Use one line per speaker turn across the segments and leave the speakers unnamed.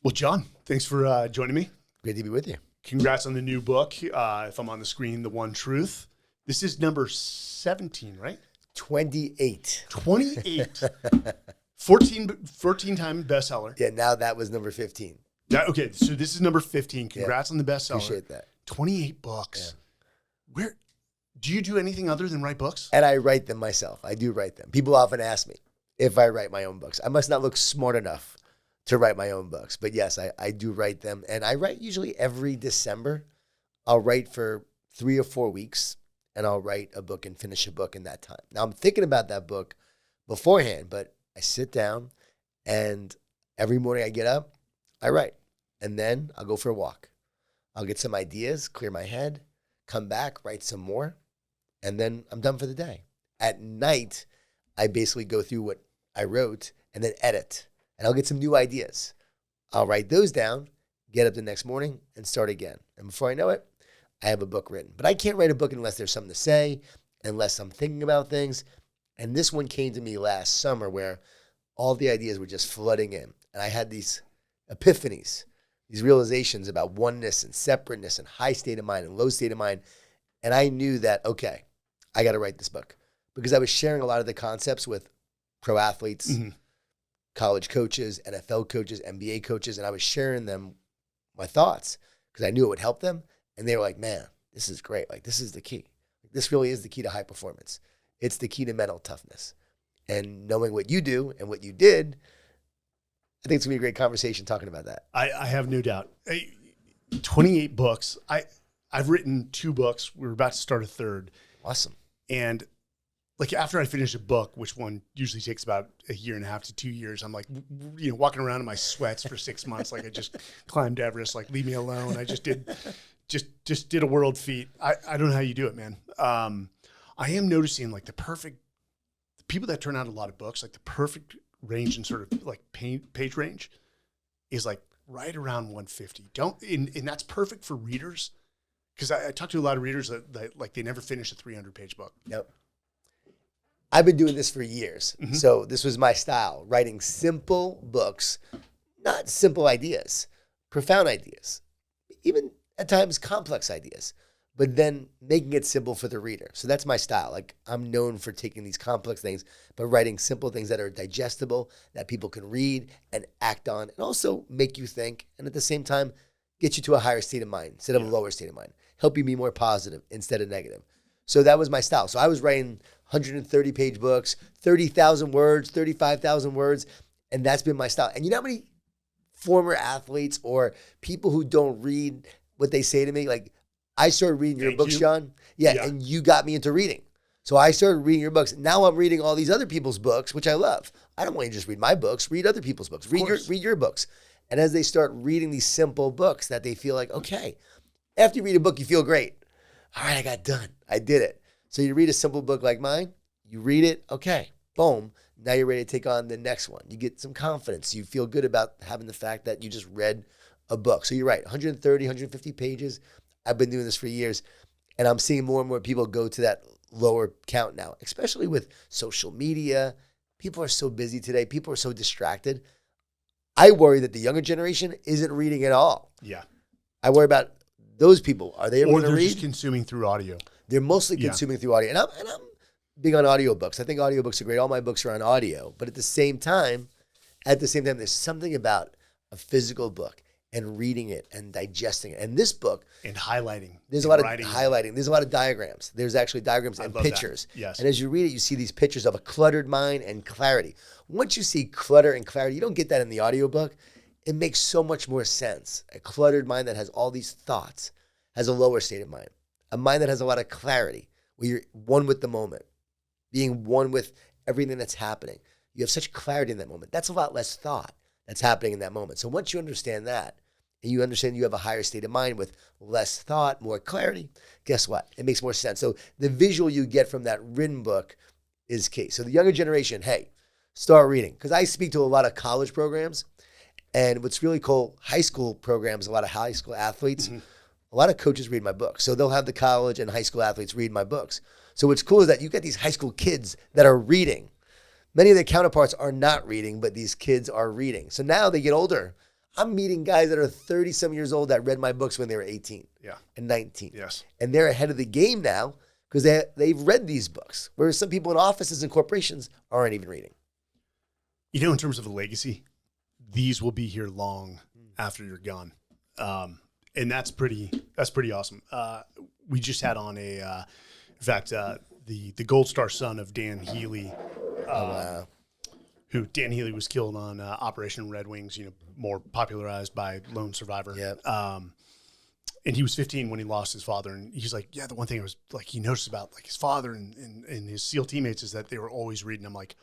Well, John, thanks for joining me.
Great to be with you.
Congrats on the new book. If I'm on the screen, The One Truth. This is number 17, right?
28.
28. 14-time bestseller.
Yeah, now that was number 15.
Okay, so this is number 15. Congrats on the bestseller.
Appreciate that.
28 books.
Yeah.
Where do you do anything other than write books?
And I write them myself. I do write them. People often ask me if I write my own books. I must not look smart enough to write my own books. But yes, I do write them. And I write usually every December. I'll write for 3 or 4 weeks, and I'll write a book and finish a book in that time. Now, I'm thinking about that book beforehand, but I sit down, and every morning I get up, I write. And then I'll go for a walk. I'll get some ideas, clear my head, come back, write some more, and then I'm done for the day. At night, I basically go through what I wrote and then edit. And I'll get some new ideas. I'll write those down, get up the next morning, and start again. And before I know it, I have a book written. But I can't write a book unless there's something to say, unless I'm thinking about things. And this one came to me last summer where all the ideas were just flooding in. And I had these epiphanies, these realizations about oneness and separateness and high state of mind and low state of mind. And I knew that, okay, I got to write this book. Because I was sharing a lot of the concepts with pro athletes, college coaches, NFL coaches, NBA coaches, and I was sharing them my thoughts because I knew it would help them. And they were like, man, this is great. Like, this is the key. This really is the key to high performance. It's the key to mental toughness. And knowing what you do and what you did, I think it's going to be a great conversation talking about that.
I have no doubt. 28 books. I've written 2 books. We're about to start a third.
Awesome.
And like after I finish a book, which one usually takes about 1.5 to 2 years, I'm like, walking around in my sweats for 6 months. Like I just climbed Everest, like leave me alone. I just did a world feat. I don't know how you do it, man. I am noticing like the people that turn out a lot of books, like the perfect range and sort of like page range is like right around 150. And that's perfect for readers. Cause I talk to a lot of readers that like they never finish a 300-page book.
Yep. I've been doing this for years. So this was my style, writing simple books, not simple ideas, profound ideas, even at times complex ideas, but then making it simple for the reader. So that's my style. Like I'm known for taking these complex things, but writing simple things that are digestible, that people can read and act on, and also make you think, and at the same time, get you to a higher state of mind instead of a lower state of mind. Help you be more positive instead of negative. So that was my style. So I was writing 130-page books, 30,000 words, 35,000 words, and that's been my style. And you know how many former athletes or people who don't read what they say to me? Like, I started reading your books, John. Yeah, and you got me into reading. So I started reading your books. Now I'm reading all these other people's books, which I love. I don't want you to just read my books. Read other people's books. Read your books. And as they start reading these simple books that they feel like, okay, after you read a book, you feel great. All right, I got done. I did it. So you read a simple book like mine, you read it, okay, boom. Now you're ready to take on the next one. You get some confidence. You feel good about having the fact that you just read a book. So you're right, 130, 150 pages. I've been doing this for years, and I'm seeing more and more people go to that lower count now, especially with social media. People are so busy today. People are so distracted. I worry that the younger generation isn't reading at all.
Yeah.
I worry about those people. Are they ever going to read? Or they're
just consuming through audio.
They're mostly consuming through audio. And I'm big on audiobooks. I think audiobooks are great. All my books are on audio. But at the same time, there's something about a physical book and reading it and digesting it. And this book.
And highlighting.
There's a lot of highlighting. There's a lot of diagrams. There's actually diagrams and pictures.
That. Yes.
And as you read it, you see these pictures of a cluttered mind and clarity. Once you see clutter and clarity, you don't get that in the audiobook. It makes so much more sense. A cluttered mind that has all these thoughts has a lower state of mind. A mind that has a lot of clarity, where you're one with the moment, being one with everything that's happening. You have such clarity in that moment. That's a lot less thought that's happening in that moment. So once you understand that, and you understand you have a higher state of mind with less thought, more clarity, guess what? It makes more sense. So the visual you get from that written book is key. So the younger generation, hey, start reading. Because I speak to a lot of college programs, and what's really cool, high school programs, a lot of high school athletes, a lot of coaches read my books. So they'll have the college and high school athletes read my books. So what's cool is that you get these high school kids that are reading. Many of their counterparts are not reading, but these kids are reading. So now they get older. I'm meeting guys that are 30-some years old that read my books when they were 18 and 19.
Yes.
And they're ahead of the game now because they've read these books, whereas some people in offices and corporations aren't even reading.
You know, in terms of a legacy, these will be here long after you're gone. And that's pretty awesome. We just had on in fact, the Gold Star son of Dan Healy,
Wow.
who Dan Healy was killed on Operation Red Wings, you know, more popularized by Lone Survivor.
Yep.
And he was 15 when he lost his father. And he's like, yeah, the one thing I was like, he noticed about like his father and his SEAL teammates is that they were always reading. I'm like,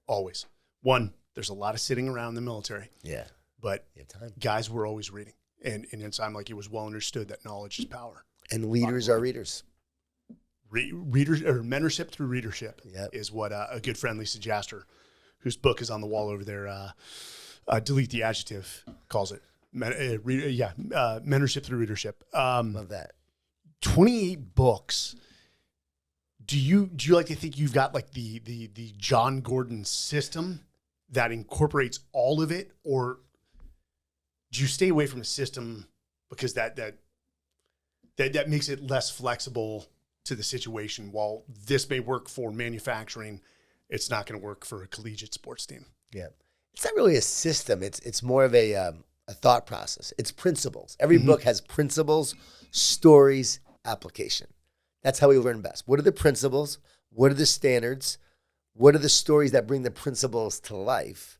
always. One, there's a lot of sitting around in the military.
Yeah.
But
You have time.
guys were always reading. And I'm like, it was well understood that knowledge is power.
And leaders are readers.
Readers or mentorship through readership is what a good friend, Lisa Jaster, whose book is on the wall over there, Delete the Adjective, calls it. Mentorship through readership.
Love that.
28 books. Do you like to think you've got like the Jon Gordon system that incorporates all of it, or do you stay away from a system because that makes it less flexible to the situation? While this may work for manufacturing, it's not going to work for a collegiate sports team.
Yeah. It's not really a system. It's more of a thought process. It's principles. Every book has principles, stories, application. That's how we learn best. What are the principles? What are the standards? What are the stories that bring the principles to life?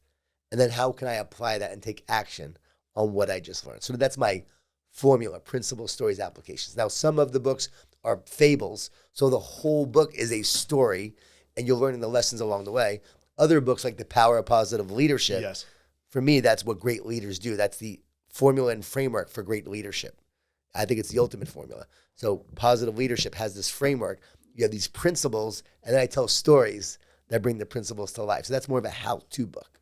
And then how can I apply that and take action on what I just learned? So that's my formula: principles, stories, applications. Now, some of the books are fables, so the whole book is a story, and you're learning the lessons along the way. Other books, like The Power of Positive Leadership,
Yes.
for me, that's what great leaders do. That's the formula and framework for great leadership. I think it's the ultimate formula. So positive leadership has this framework. You have these principles, and then I tell stories that bring the principles to life. So that's more of a how-to book.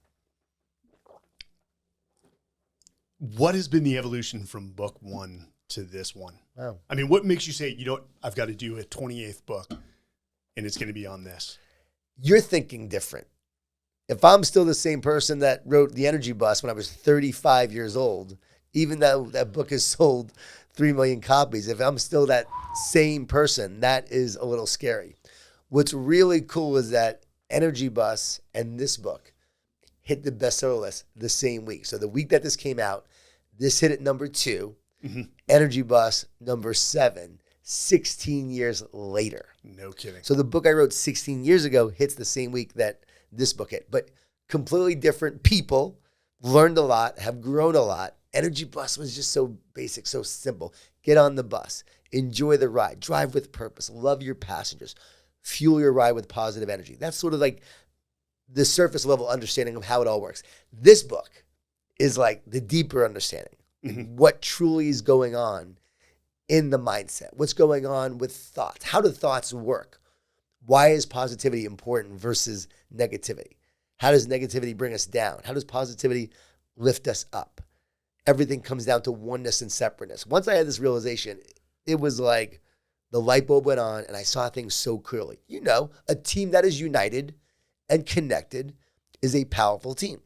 What has been the evolution from book one to this one?
Wow.
I mean, what makes you say, you know what, I've got to do a 28th book and it's going to be on this?
You're thinking different. If I'm still the same person that wrote The Energy Bus when I was 35 years old, even though that book has sold 3 million copies, if I'm still that same person, that is a little scary. What's really cool is that Energy Bus and this book hit the bestseller list the same week. So the week that this came out, this hit at number 2, Energy Bus number 7, 16 years later.
No kidding.
So the book I wrote 16 years ago hits the same week that this book hit. But completely different people, learned a lot, have grown a lot. Energy Bus was just so basic, so simple. Get on the bus, enjoy the ride, drive with purpose, love your passengers, fuel your ride with positive energy. That's sort of like the surface level understanding of how it all works. This book is like the deeper understanding, what truly is going on in the mindset, what's going on with thoughts, how do thoughts work, why is positivity important versus negativity, how does negativity bring us down, how does positivity lift us up. Everything comes down to oneness and separateness. Once I had this realization, it was like the light bulb went on and I saw things so clearly. You know, a team that is united and connected is a powerful team.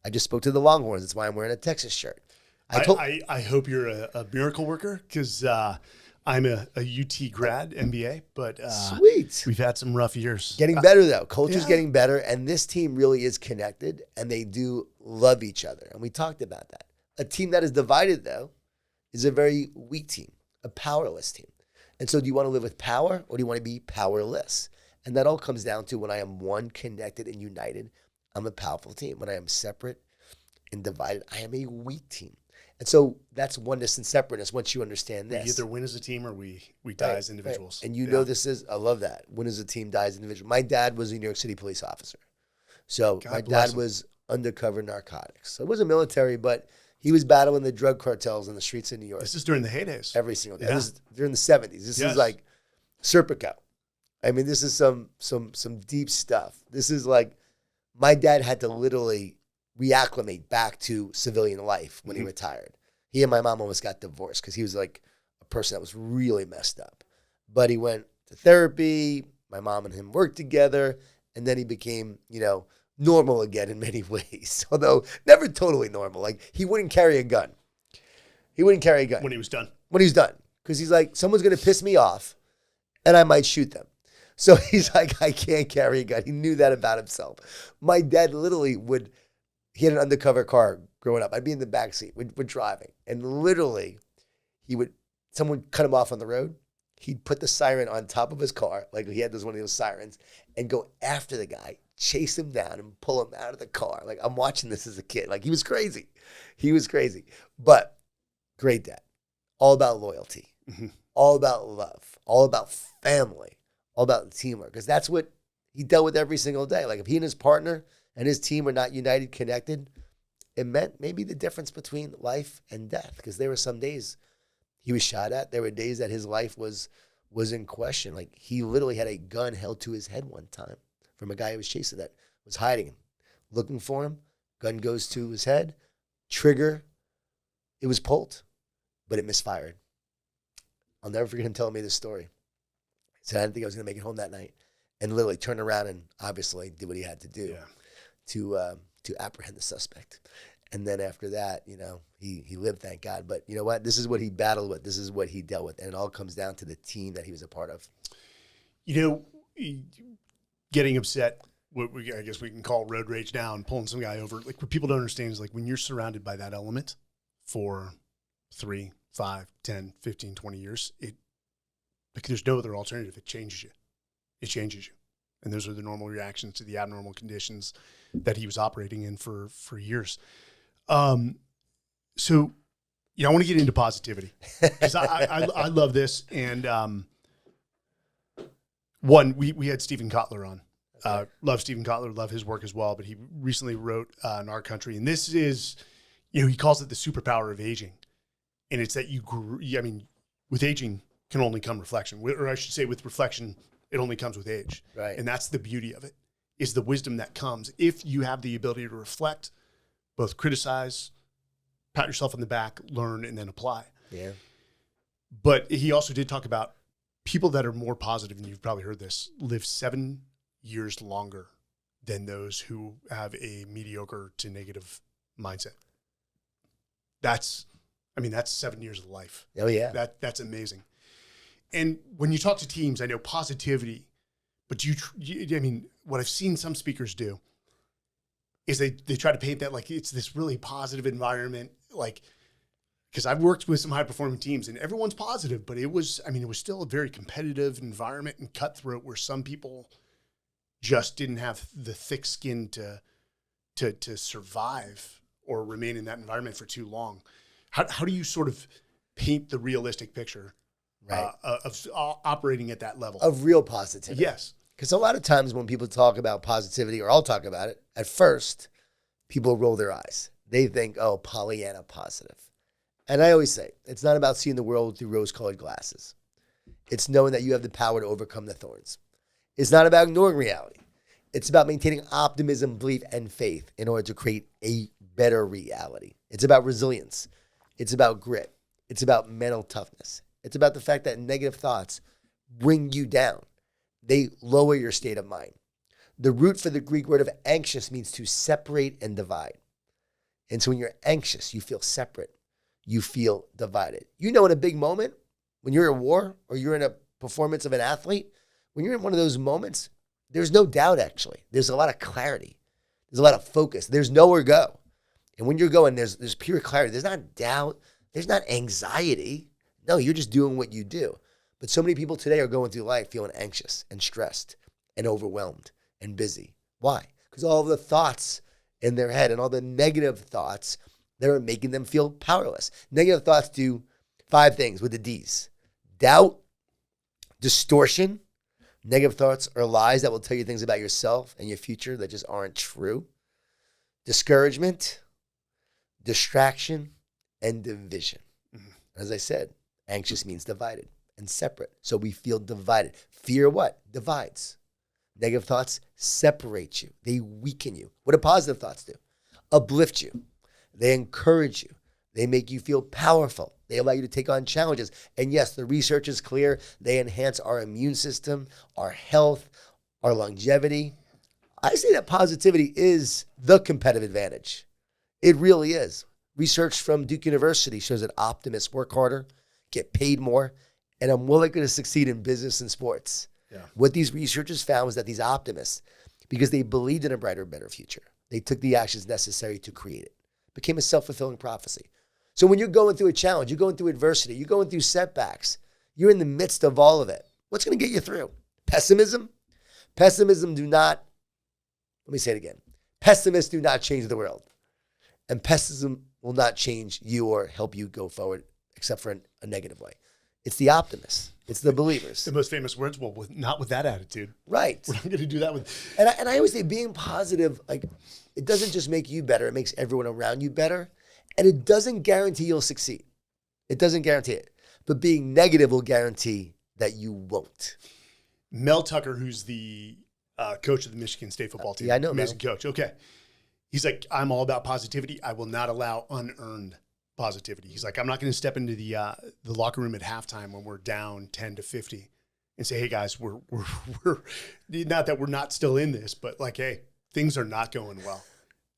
I just spoke to the Longhorns. That's why I'm wearing a Texas shirt.
I hope you're a miracle worker, because I'm a UT grad, MBA, but
Sweet.
We've had some rough years.
Getting better, though. Culture's getting better, and this team really is connected, and they do love each other. And we talked about that. A team that is divided, though, is a very weak team, a powerless team. And so do you want to live with power, or do you want to be powerless? And that all comes down to, when I am one, connected and united, I'm a powerful team. When I am separate and divided, I am a weak team. And so that's oneness and separateness once you understand this.
We either win as a team or we die as individuals.
Right. And you know this is, I love that. Win as a team, die as an individual. My dad was a New York City police officer. So my dad was undercover narcotics. So it wasn't military, but he was battling the drug cartels in the streets of New York.
This is during the heydays.
Every single day.
Yeah.
This is during the 70s. This is like Serpico. I mean, this is some deep stuff. This is like, my dad had to literally reacclimate back to civilian life when he retired. He and my mom almost got divorced because he was like a person that was really messed up. But he went to therapy. My mom and him worked together. And then he became, normal again in many ways, although never totally normal. Like, he wouldn't carry a gun. He wouldn't carry a gun.
When he was done.
When he's done. Because he's like, someone's going to piss me off and I might shoot them. So he's like, I can't carry a gun. He knew that about himself. My dad literally he had an undercover car growing up. I'd be in the backseat. We're driving. And literally, someone cut him off on the road. He'd put the siren on top of his car, like he had one of those sirens, and go after the guy, chase him down and pull him out of the car. Like, I'm watching this as a kid. Like, he was crazy. He was crazy. But great dad. All about loyalty. Mm-hmm. All about love. All about family. All about teamwork. Because that's what he dealt with every single day. Like, if he and his partner and his team were not united, connected, it meant maybe the difference between life and death. Because there were some days he was shot at. There were days that his life was in question. Like, he literally had a gun held to his head one time from a guy who was chasing that, was hiding him, looking for him. Gun goes to his head, trigger, it was pulled, but it misfired. I'll never forget him telling me this story. He said, I didn't think I was going to make it home that night, and literally turned around and obviously did what he had to do to apprehend the suspect. And then after that, he lived, thank God. But you know what? This is what he battled with. This is what he dealt with. And it all comes down to the team that he was a part of.
Getting upset, I guess we can call road rage now, and pulling some guy over. Like, what people don't understand is, like, when you're surrounded by that element for 3, 5, 10, 15, 20 years, there's no other alternative. It changes you. It changes you. And those are the normal reactions to the abnormal conditions that he was operating in for years. So, I want to get into positivity because I love this. And one, we had Stephen Kotler on. Love Stephen Kotler, love his work as well. But he recently wrote in Our Country, and this is, he calls it the superpower of aging, and it's that with aging can only come reflection, or I should say, with reflection, it only comes with age.
Right.
And that's the beauty of it, is the wisdom that comes if you have the ability to reflect, both criticize, pat yourself on the back, learn, and then apply.
Yeah.
But he also did talk about people that are more positive, and you've probably heard this, live 7 years longer than those who have a mediocre to negative mindset. That's 7 years of life.
Oh, yeah.
That's amazing. And when you talk to teams, I know positivity, but what I've seen some speakers do is they try to paint that like it's this really positive environment, like, because I've worked with some high performing teams and everyone's positive, but it was still a very competitive environment and cutthroat where some people just didn't have the thick skin to survive or remain in that environment for too long. How do you sort of paint the realistic picture? Right. Of operating at that level.
Of real positivity.
Yes.
Because a lot of times when people talk about positivity, or I'll talk about it, at first, people roll their eyes. They think, oh, Pollyanna positive. And I always say, it's not about seeing the world through rose-colored glasses. It's knowing that you have the power to overcome the thorns. It's not about ignoring reality. It's about maintaining optimism, belief, and faith in order to create a better reality. It's about resilience. It's about grit. It's about mental toughness. It's about the fact that negative thoughts bring you down. They lower your state of mind. The root for the Greek word of anxious means to separate and divide. And so when you're anxious, you feel separate. You feel divided. In a big moment, when you're at war or you're in a performance of an athlete, when you're in one of those moments, there's no doubt, actually. There's a lot of clarity. There's a lot of focus. There's nowhere to go. And when you're going, there's pure clarity. There's not doubt. There's not anxiety. No, you're just doing what you do. But so many people today are going through life feeling anxious and stressed and overwhelmed and busy. Why? Because all of the thoughts in their head and all the negative thoughts that are making them feel powerless. Negative thoughts do 5 things with the D's. Doubt, distortion. Negative thoughts are lies that will tell you things about yourself and your future that just aren't true. Discouragement, distraction, and division. Mm-hmm. As I said, anxious means divided and separate. So we feel divided. Fear what? Divides. Negative thoughts separate you. They weaken you. What do positive thoughts do? Uplift you. They encourage you. They make you feel powerful. They allow you to take on challenges. And yes, the research is clear. They enhance our immune system, our health, our longevity. I say that positivity is the competitive advantage. It really is. Research from Duke University shows that optimists work harder, get paid more, and are more likely to succeed in business and sports.
Yeah.
What these researchers found was that these optimists, because they believed in a brighter, better future, they took the actions necessary to create it. It became a self-fulfilling prophecy. So when you're going through a challenge, you're going through adversity, you're going through setbacks, you're in the midst of all of it. What's going to get you through? Pessimism? Pessimism do not, let me say it again. Pessimists do not change the world. And pessimism will not change you or help you go forward except for a negative way. It's the optimists. It's the believers.
The most famous words, well, not with that attitude.
Right.
We're not going to do that with.
And I always say being positive, like, it doesn't just make you better. It makes everyone around you better. And it doesn't guarantee you'll succeed. It doesn't guarantee it. But being negative will guarantee that you won't.
Mel Tucker, who's the coach of the Michigan State football team.
Yeah, I know.
Amazing coach. Okay. He's like, I'm all about positivity. I will not allow unearned positivity. He's like, I'm not going to step into the locker room at halftime when we're down 10-50 and say, hey guys, we're not that we're not still in this, but like, hey, things are not going well,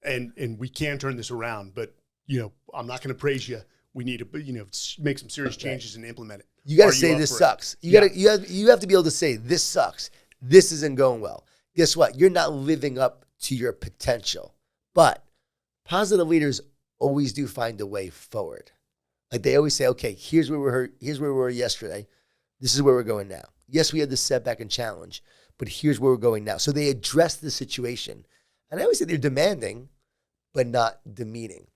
and we can turn this around. But I'm not going to praise you. We need to make some serious changes and implement it.
You got to say this sucks. You have to be able to say this sucks. This isn't going well. Guess what? You're not living up to your potential. But positive leaders always do find a way forward. Like they always say, okay, here's where we were yesterday. This is where we're going now. Yes, we had this setback and challenge, but here's where we're going now. So they address the situation. And I always say they're demanding, but not demeaning.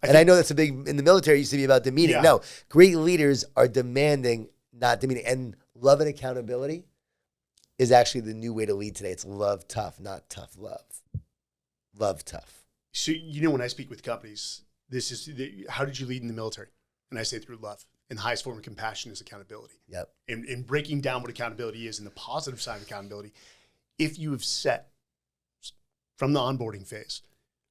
I know that's a big, in the military, it used to be about demeaning. Yeah. No, great leaders are demanding, not demeaning. And love and accountability is actually the new way to lead today. It's love tough, not tough love. Love tough.
So, when I speak with companies, this is, how did you lead in the military? And I say through love. And the highest form of compassion is accountability.
Yep.
And breaking down what accountability is and the positive side of accountability, if you have set from the onboarding phase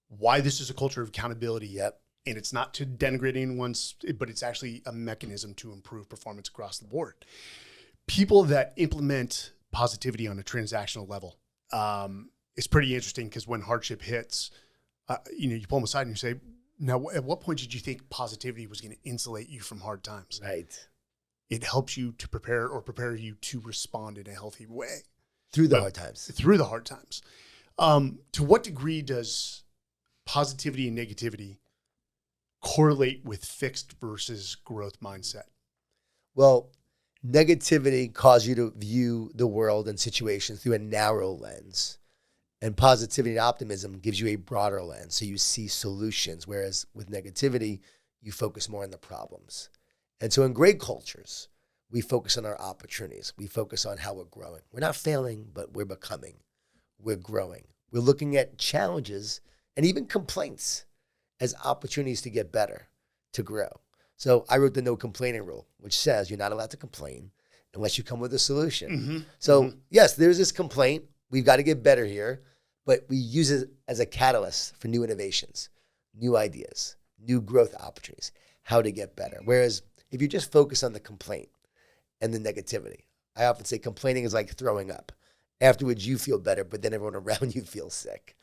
why this is a culture of accountability,
yep,
and it's not to denigrate anyone's, but it's actually a mechanism to improve performance across the board. People that implement positivity on a transactional level, it's pretty interesting because when hardship hits, you pull them aside and you say, now, at what point did you think positivity was going to insulate you from hard times?
Right.
It helps you to prepare you to respond in a healthy way.
Through the hard times.
Through the hard times. To what degree does positivity and negativity correlate with fixed versus growth mindset?
Well, negativity causes you to view the world and situations through a narrow lens. And positivity and optimism gives you a broader lens. So you see solutions, whereas with negativity, you focus more on the problems. And so in great cultures, we focus on our opportunities. We focus on how we're growing. We're not failing, but we're becoming. We're growing. We're looking at challenges and even complaints as opportunities to get better, to grow. So I wrote the no complaining rule, which says you're not allowed to complain unless you come with a solution. Mm-hmm. So yes, there's this complaint. We've got to get better here, but we use it as a catalyst for new innovations, new ideas, new growth opportunities, how to get better. Whereas if you just focus on the complaint and the negativity, I often say complaining is like throwing up. Afterwards, you feel better, but then everyone around you feels sick.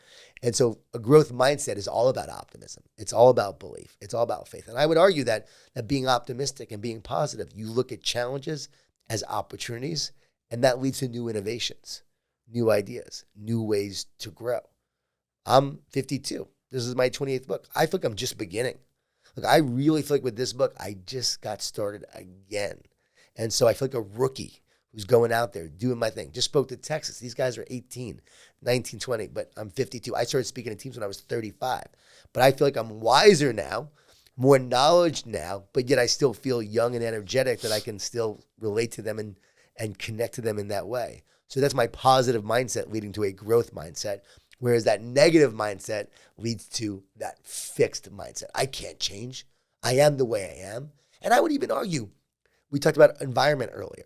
And so a growth mindset is all about optimism. It's all about belief. It's all about faith. And I would argue that being optimistic and being positive, you look at challenges as opportunities, and that leads to new innovations, new ideas, new ways to grow. I'm 52. This is my 28th book. I feel like I'm just beginning. Look, I really feel like with this book, I just got started again. And so I feel like a rookie who's going out there doing my thing. Just spoke to Texas. These guys are 18, 19, 20, but I'm 52. I started speaking to teams when I was 35. But I feel like I'm wiser now, more knowledge now, but yet I still feel young and energetic that I can still relate to them and connect to them in that way. So that's my positive mindset leading to a growth mindset, whereas that negative mindset leads to that fixed mindset. I can't change. I am the way I am. And I would even argue, we talked about environment earlier.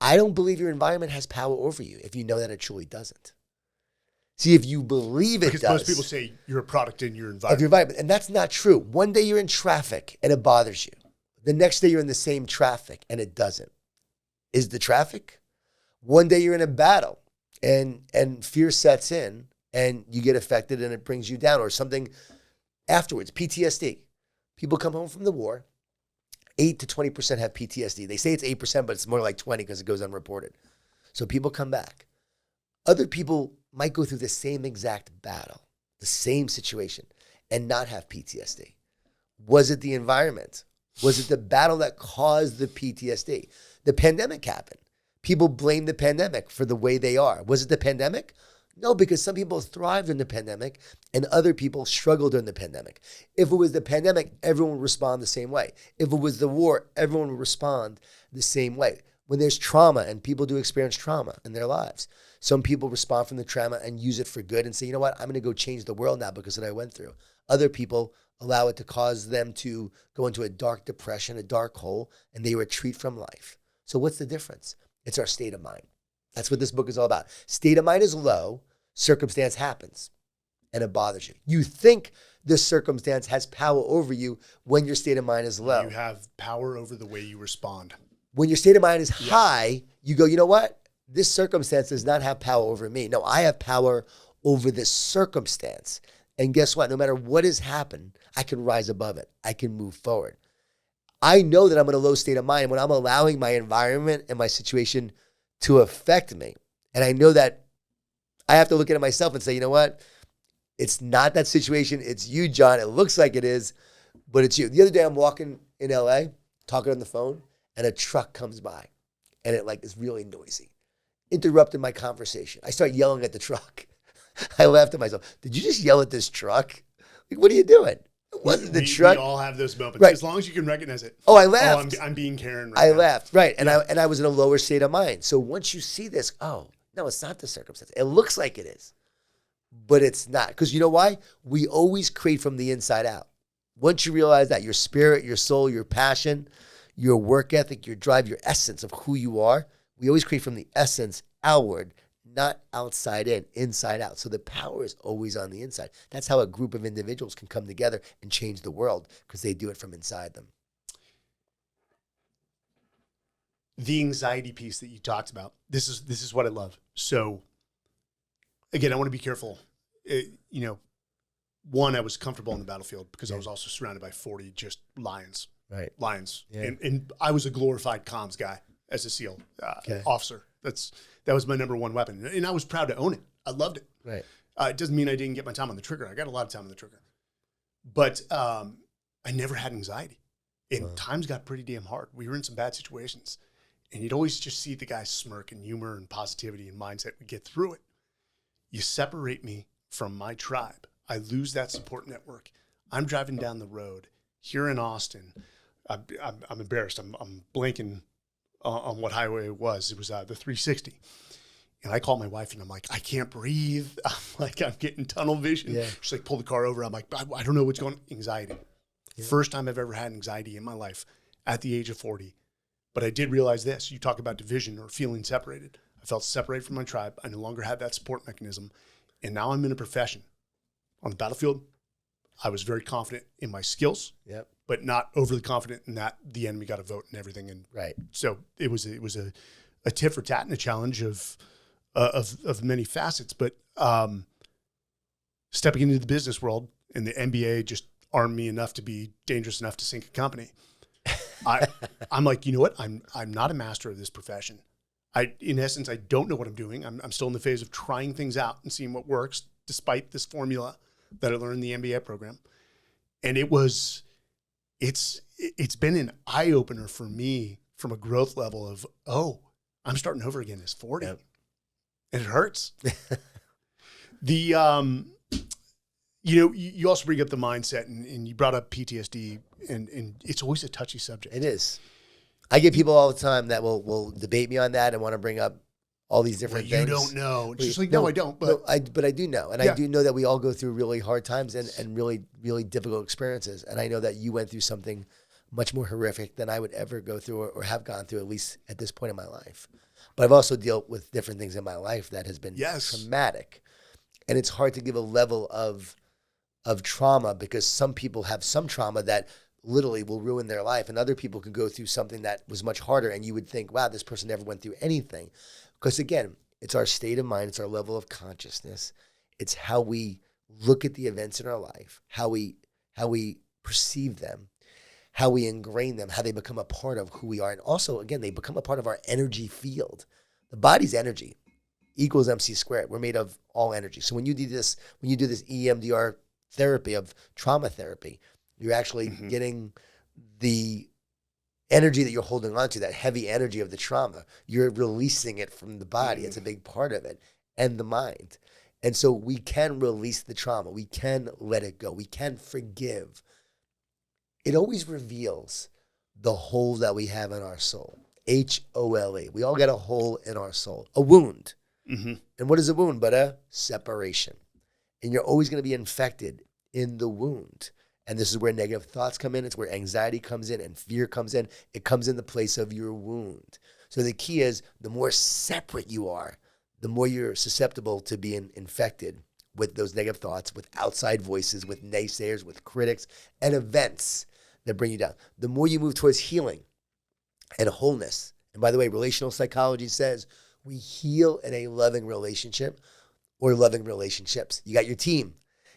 I don't believe your environment has power over you if you know that it truly doesn't. See, if you believe it does.
Because most people say you're a product in your environment.
Of your environment. And that's not true. One day you're in traffic and it bothers you. The next day you're in the same traffic and it doesn't. Is the traffic? One day you're in a battle and fear sets in and you get affected and it brings you down, or something afterwards. PTSD. People come home from the war, 8 to 20% have PTSD. They say it's 8%, but it's more like 20 because it goes unreported. So people come back. Other people might go through the same exact battle, the same situation, and not have PTSD. Was it the environment? Was it the battle that caused the PTSD? The pandemic happened. People blame the pandemic for the way they are. Was it the pandemic? No, because some people thrived in the pandemic and other people struggled during the pandemic. If it was the pandemic, everyone would respond the same way. If it was the war, everyone would respond the same way. When there's trauma, and people do experience trauma in their lives, some people respond from the trauma and use it for good and say, you know what, I'm going to go change the world now because of what I went through. Other people allow it to cause them to go into a dark depression, a dark hole, and they retreat from life. So what's the difference? It's our state of mind. That's what this book is all about. State of mind is low, circumstance happens, and it bothers you. You think this circumstance has power over you when your state of mind is low.
You have power over the way you respond.
When your state of mind is high, you go, you know what? This circumstance does not have power over me. No, I have power over this circumstance. And guess what? No matter what has happened, I can rise above it. I can move forward. I know that I'm in a low state of mind when I'm allowing my environment and my situation to affect me. And I know that I have to look at it myself and say, you know what? It's not that situation. It's you, John. It looks like it is, but it's you. The other day I'm walking in LA, talking on the phone, and a truck comes by and it is really noisy. Interrupted my conversation. I start yelling at the truck. I laughed at myself. Did you just yell at this truck? What are you doing? It wasn't the truck.
We all have those moments.
Right.
As long as you can recognize it.
Oh, I laughed.
I'm being Karen right now.
I laughed. Right. And I was in a lower state of mind. So once you see this, oh, no, it's not the circumstance. It looks like it is, but it's not. Because you know why? We always create from the inside out. Once you realize that your spirit, your soul, your passion, your work ethic, your drive, your essence of who you are, we always create from the essence outward, not outside in, inside out. So the power is always on the inside. That's how a group of individuals can come together and change the world, because they do it from inside them.
The anxiety piece that you talked about, this is what I love. So again, I want to be careful. One, I was comfortable on the battlefield because I was also surrounded by 40 just lions.
Right.
Lions.
Yeah.
And I was a glorified comms guy as a SEAL officer. That was my number one weapon. And I was proud to own it. I loved it.
Right.
It doesn't mean I didn't get my time on the trigger. I got a lot of time on the trigger. But I never had anxiety. And times got pretty damn hard. We were in some bad situations. And you'd always just see the guys smirk and humor and positivity and mindset. We get through it. You separate me from my tribe. I lose that support network. I'm driving down the road here in Austin. I'm embarrassed. I'm blanking on what highway it was. It was the 360. And I call my wife and I'm like, I can't breathe. I'm getting tunnel vision.
Yeah.
She's like, pull the car over. I'm like, I don't know what's going on. Anxiety. Yeah. First time I've ever had anxiety in my life at the age of 40. But I did realize this. You talk about division or feeling separated. I felt separated from my tribe. I no longer had that support mechanism. And now I'm in a profession. On the battlefield, I was very confident in my skills, but not overly confident in that the enemy got a vote and everything. And so it was a tit for tat and a challenge of many facets. But stepping into the business world, and the NBA just armed me enough to be dangerous enough to sink a company. I'm like, you know what? I'm not a master of this profession. In essence, I don't know what I'm doing. I'm still in the phase of trying things out and seeing what works, despite this formula that I learned in the MBA program. And it's been an eye opener for me from a growth level of, I'm starting over again as 40. Yep. And it hurts. You also bring up the mindset, and you brought up PTSD, and it's always a touchy subject.
It is. I get people all the time that will debate me on that and want to bring up all these different things.
You don't know. It's just like, no, I don't. But
I do know. And I do know that we all go through really hard times and really, really difficult experiences. And I know that you went through something much more horrific than I would ever go through or have gone through, at least at this point in my life. But I've also dealt with different things in my life that has been traumatic. And it's hard to give a level of trauma, because some people have some trauma that literally will ruin their life, and other people could go through something that was much harder, and you would think, wow, this person never went through anything. Because again, It's our state of mind. It's our level of consciousness. It's how we look at the events in our life, how we perceive them, how we ingrain them, how they become a part of who we are. And also, again, they become a part of our energy field. The body's energy equals MC squared. We're made of all energy. So when you do this EMDR therapy of trauma therapy, you're actually getting the energy that you're holding on to, that heavy energy of the trauma. You're releasing it from the body. It's a big part of it, and the mind. And so we can release the trauma. We can let it go. We can forgive. It always reveals the hole that we have in our soul. HOLE. We all got a hole in our soul, a wound. And what is a wound but a separation? And you're always going to be infected in the wound. And this is where negative thoughts come in. It's where anxiety comes in and fear comes in. It comes in the place of your wound. So the key is, the more separate you are, the more you're susceptible to being infected with those negative thoughts, with outside voices, with naysayers, with critics, and events that bring you down. The more you move towards healing and wholeness. And by the way, relational psychology says we heal in a loving relationship or loving relationships. You got your team.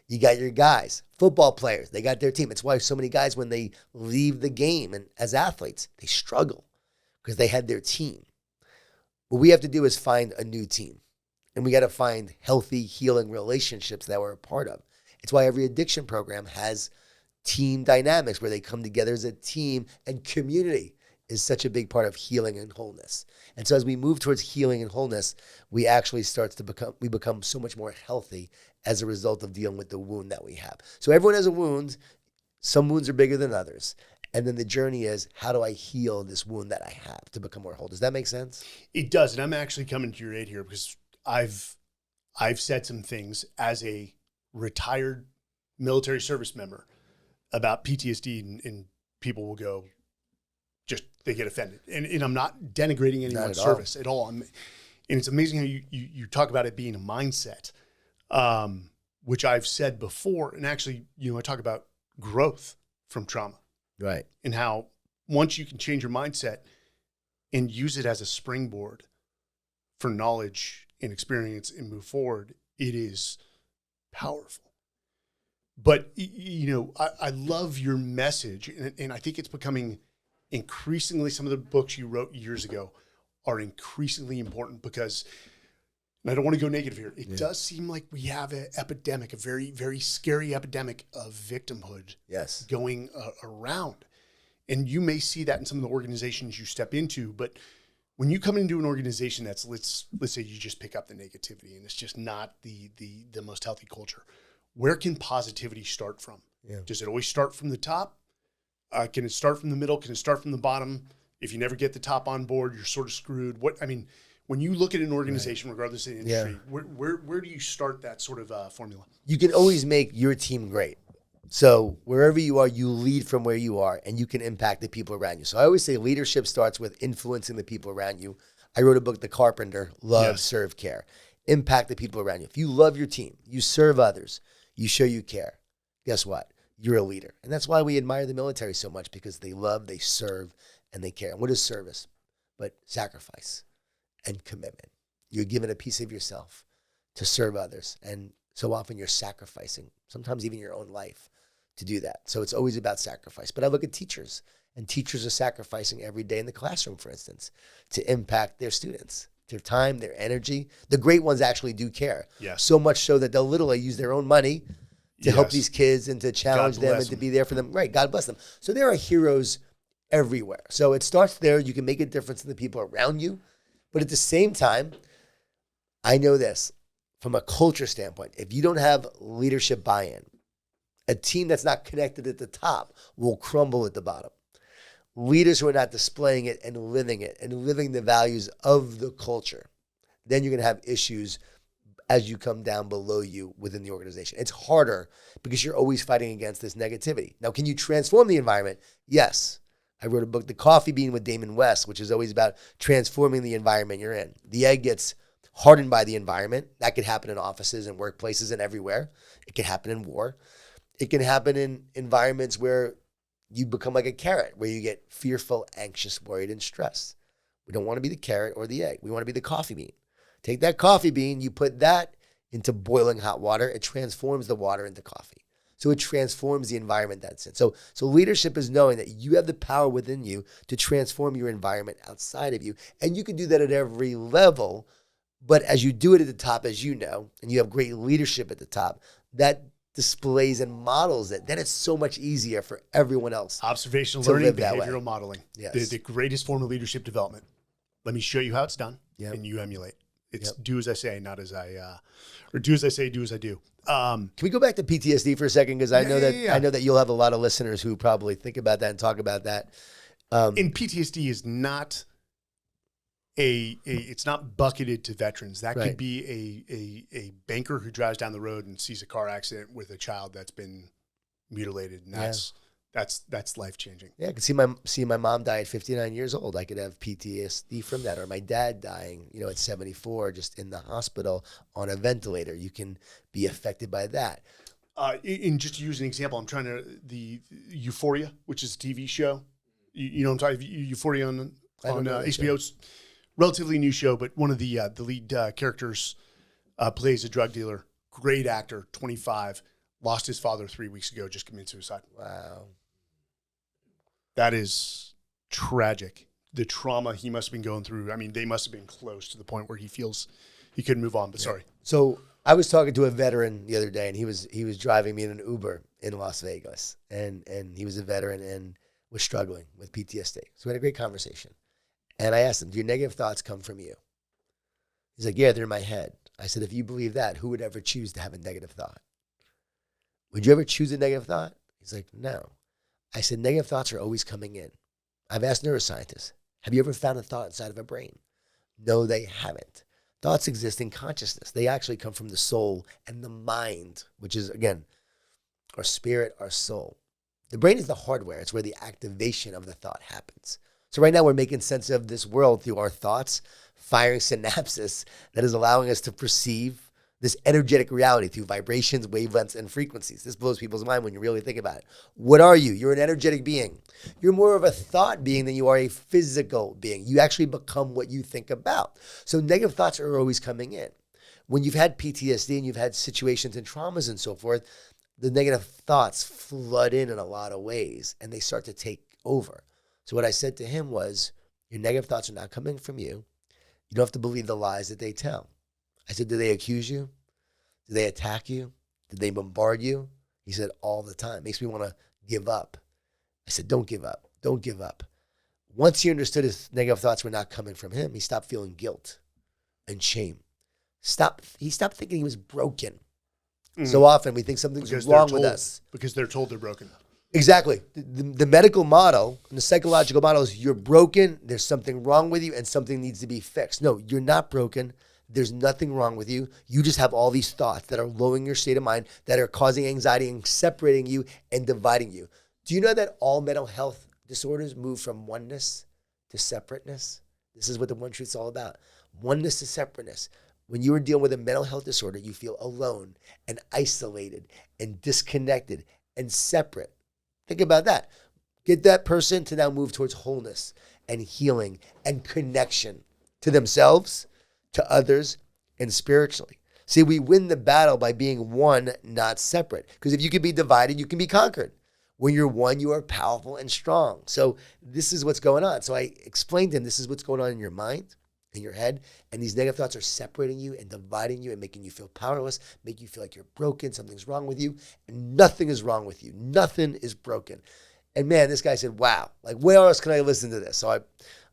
You got your guys, football players. They got their team. It's why so many guys, when they leave the game and as athletes, they struggle because they had their team. What we have to do is find a new team. And we got to find healthy, healing relationships that we're a part of. It's why every addiction program has team dynamics where they come together as a team, and community is such a big part of healing and wholeness. And so as we move towards healing and wholeness, we actually become so much more healthy as a result of dealing with the wound that we have. So everyone has a wound. Some wounds are bigger than others. And then the journey is, how do I heal this wound that I have to become more whole? Does that make sense?
It does. And I'm actually coming to your aid here because I've said some things as a retired military service member about PTSD, and people will go, they get offended. And I'm not denigrating anyone's service at all. And it's amazing how you talk about it being a mindset, which I've said before. And actually, I talk about growth from trauma.
Right.
And how once you can change your mindset and use it as a springboard for knowledge and experience and move forward, it is powerful. But, I love your message. And I think it's becoming increasingly, some of the books you wrote years ago are increasingly important because, and I don't want to go negative here, it does seem like we have an epidemic, a very, very scary epidemic of victimhood going around. And you may see that in some of the organizations you step into, but when you come into an organization that's, let's say you just pick up the negativity and it's just not the most healthy culture, where can positivity start from? Yeah. Does it always start from the top? Can it start from the middle? Can it start from the bottom? If you never get the top on board, you're sort of screwed. When you look at an organization, regardless of the industry, where do you start that sort of formula?
You can always make your team great. So wherever you are, you lead from where you are, and you can impact the people around you. So I always say leadership starts with influencing the people around you. I wrote a book, The Carpenter, Love, Serve, Care. Impact the people around you. If you love your team, you serve others, you show you care, guess what? You're a leader. And that's why we admire the military so much, because they love, they serve, and they care. And what is service? But sacrifice and commitment. You're giving a piece of yourself to serve others. And so often you're sacrificing, sometimes even your own life, to do that. So it's always about sacrifice. But I look at teachers, and teachers are sacrificing every day in the classroom, for instance, to impact their students, their time, their energy. The great ones actually do care.
Yes.
So much so that they'll literally use their own money to help these kids and to challenge them and to be there for them. Right. God bless them. So there are heroes everywhere. So it starts there. You can make a difference in the people around you. But at the same time, I know this from a culture standpoint, if you don't have leadership buy-in, a team that's not connected at the top will crumble at the bottom. Leaders who are not displaying it and living the values of the culture, then you're going to have issues as you come down below you within the organization. It's harder because you're always fighting against this negativity. Now, can you transform the environment? Yes. I wrote a book, The Coffee Bean with Damon West, which is always about transforming the environment you're in. The egg gets hardened by the environment. That could happen in offices and workplaces and everywhere. It can happen in war. It can happen in environments where you become like a carrot, where you get fearful, anxious, worried, and stressed. We don't want to be the carrot or the egg. We want to be the coffee bean. Take that coffee bean, you put that into boiling hot water, it transforms the water into coffee. So it transforms the environment that's in. So leadership is knowing that you have the power within you to transform your environment outside of you. And you can do that at every level. But as you do it at the top, as you know, and you have great leadership at the top, that displays and models it. Then it's so much easier for everyone else.
Observational
to
learning,
live that way.
behavioral modeling.
Yes.
The greatest form of leadership development. Let me show you how it's done,
Yep.
and you emulate. It's
Yep.
do as I say, not as I, or do as I say, do as I do.
Can we go back to PTSD for a second? Because I know that you'll have a lot of listeners who probably think about that and talk about that.
And PTSD is not it's not bucketed to veterans. That
Right.
could be a banker who drives down the road and sees a car accident with a child that's been mutilated, and that's life changing.
Yeah, I could see my mom die at 59 years old. I could have PTSD from that, or my dad dying, at 74, just in the hospital on a ventilator. You can be affected by that.
And just to use an example, I'm trying to the Euphoria, which is a TV show. You know what I'm talking Euphoria on HBO. It's relatively new show, but one of the lead characters plays a drug dealer. Great actor, 25, lost his father 3 weeks ago, just committed suicide.
Wow.
That is tragic. The trauma he must have been going through. I mean, they must have been close to the point where he feels he couldn't move on, but sorry.
So I was talking to a veteran the other day, and he was driving me in an Uber in Las Vegas, and he was a veteran and was struggling with PTSD. So we had a great conversation. And I asked him, do your negative thoughts come from you? He's like, yeah, they're in my head. I said, if you believe that, who would ever choose to have a negative thought? Would you ever choose a negative thought? He's like, no. I said, negative thoughts are always coming in. I've asked neuroscientists, have you ever found a thought inside of a brain? No, they haven't. Thoughts exist in consciousness. They actually come from the soul and the mind, which is, again, our spirit, our soul. The brain is the hardware. It's where the activation of the thought happens. So right now we're making sense of this world through our thoughts, firing synapses that is allowing us to perceive this energetic reality through vibrations, wavelengths, and frequencies. This blows people's mind when you really think about it. What are you? You're an energetic being. You're more of a thought being than you are a physical being. You actually become what you think about. So negative thoughts are always coming in. When you've had PTSD and you've had situations and traumas and so forth, the negative thoughts flood in a lot of ways, and they start to take over. So what I said to him was, your negative thoughts are not coming from you. You don't have to believe the lies that they tell. I said, do they accuse you? Do they attack you? Did they bombard you? He said, all the time. Makes me want to give up. I said, don't give up. Don't give up. Once he understood his negative thoughts were not coming from him, he stopped feeling guilt and shame. He stopped thinking he was broken. So often we think something's wrong with us.
Because they're told they're broken.
Exactly. The medical model and the psychological model is you're broken, there's something wrong with you, and something needs to be fixed. No, you're not broken. There's nothing wrong with you. You just have all these thoughts that are lowering your state of mind, that are causing anxiety and separating you and dividing you. Do you know that all mental health disorders move from oneness to separateness? This is what the One Truth's all about. Oneness to separateness. When you are dealing with a mental health disorder, you feel alone and isolated and disconnected and separate. Think about that. Get that person to now move towards wholeness and healing and connection to themselves, to others, and spiritually. See, we win the battle by being one, not separate. Because if you can be divided, you can be conquered. When you're one, you are powerful and strong. So this is what's going on. So I explained to him, this is what's going on in your mind, in your head, and these negative thoughts are separating you and dividing you and making you feel powerless, make you feel like you're broken, something's wrong with you, and nothing is wrong with you. Nothing is broken. And man, this guy said, wow, like where else can I listen to this? So I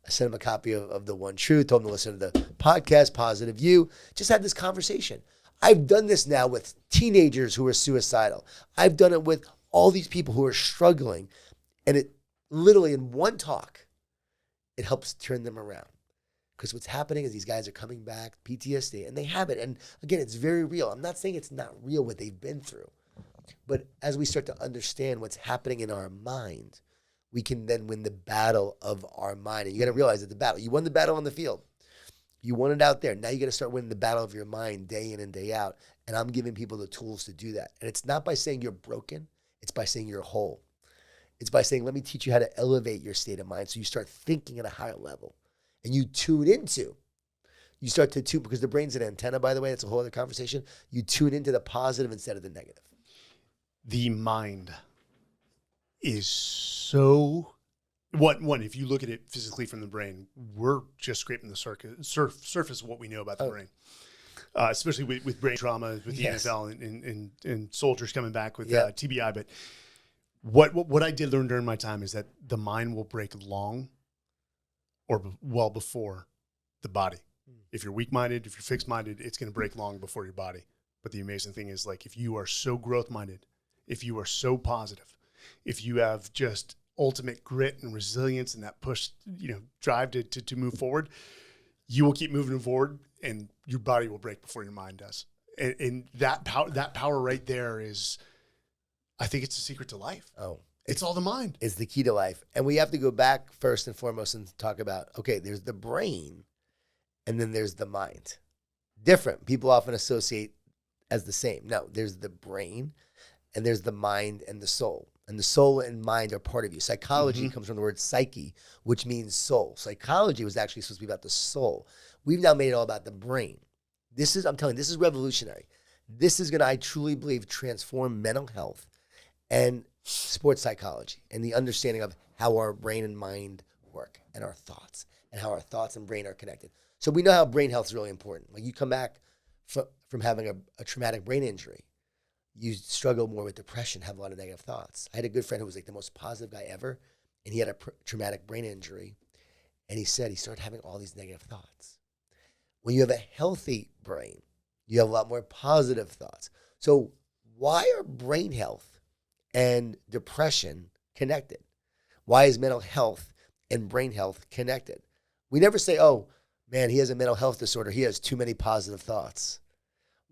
sent him a copy of The One Truth, told him to listen to the podcast, Positive You, just had this conversation. I've done this now with teenagers who are suicidal. I've done it with all these people who are struggling. And it literally in one talk, it helps turn them around. Because what's happening is these guys are coming back, PTSD, and they have it. And again, it's very real. I'm not saying it's not real what they've been through. But as we start to understand what's happening in our mind, we can then win the battle of our mind. And you got to realize that you won the battle on the field. You won it out there. Now you got to start winning the battle of your mind day in and day out. And I'm giving people the tools to do that. And it's not by saying you're broken. It's by saying you're whole. It's by saying, let me teach you how to elevate your state of mind so you start thinking at a higher level. And you tune You start to tune, because the brain's an antenna, by the way, that's a whole other conversation. You tune into the positive instead of the negative.
The mind is so one. If you look at it physically from the brain, we're just scraping the surface of what we know about the brain. Especially with brain trauma, with the NFL and soldiers coming back with TBI. But what I did learn during my time is that the mind will break long or well before the body. If you're weak-minded, if you're fixed-minded, it's going to break long before your body. But the amazing thing is, like, if you are so growth-minded, if you are so positive, if you have just ultimate grit and resilience and that push, drive to move forward, you will keep moving forward, and your body will break before your mind does. And that power right there is, I think it's the secret to life.
Oh,
it's all the mind.
It's the key to life. And we have to go back first and foremost and talk about, okay, there's the brain and then there's the mind. Different. People often associate as the same. No, there's the brain and there's the mind and the soul. And the soul and mind are part of you. Psychology comes from the word psyche, which means soul. Psychology was actually supposed to be about the soul. We've now made it all about the brain. I'm telling you, this is revolutionary. This is going to, I truly believe, transform mental health and sports psychology and the understanding of how our brain and mind work and our thoughts and how our thoughts and brain are connected. So we know how brain health is really important. Like, you come back from having a traumatic brain injury, you struggle more with depression, have a lot of negative thoughts. I had a good friend who was like the most positive guy ever, and he had a traumatic brain injury, and he said he started having all these negative thoughts. When you have a healthy brain, you have a lot more positive thoughts. So why are brain health and depression connected? Why is mental health and brain health connected? We never say, oh, man, he has a mental health disorder. He has too many positive thoughts.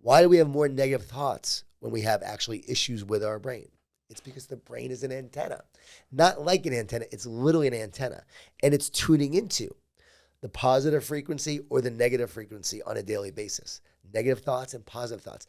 Why do we have more negative thoughts when we have actually issues with our brain? It's because the brain is an antenna. Not like an antenna, it's literally an antenna. And it's tuning into the positive frequency or the negative frequency on a daily basis. Negative thoughts and positive thoughts.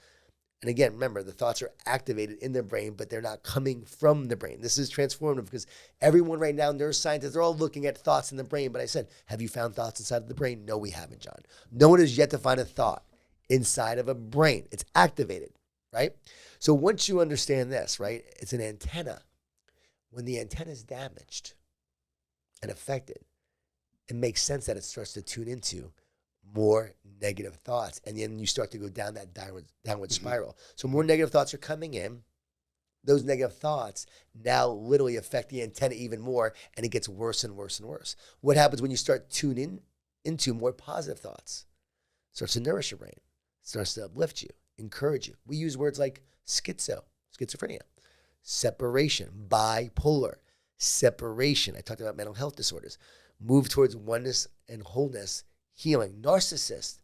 And again, remember, the thoughts are activated in the brain, but they're not coming from the brain. This is transformative because everyone right now, neuroscientists, they're all looking at thoughts in the brain. But I said, have you found thoughts inside of the brain? No, we haven't, John. No one has yet to find a thought inside of a brain. It's activated, right? So once you understand this, right, it's an antenna. When the antenna is damaged and affected, it makes sense that it starts to tune into more negative thoughts. And then you start to go down that downward spiral. So more negative thoughts are coming in. Those negative thoughts now literally affect the antenna even more, and it gets worse and worse and worse. What happens when you start tuning into more positive thoughts? It starts to nourish your brain. It starts to uplift you, encourage you. We use words like schizophrenia, separation, bipolar, separation. I talked about mental health disorders. Move towards oneness and wholeness, healing. Narcissists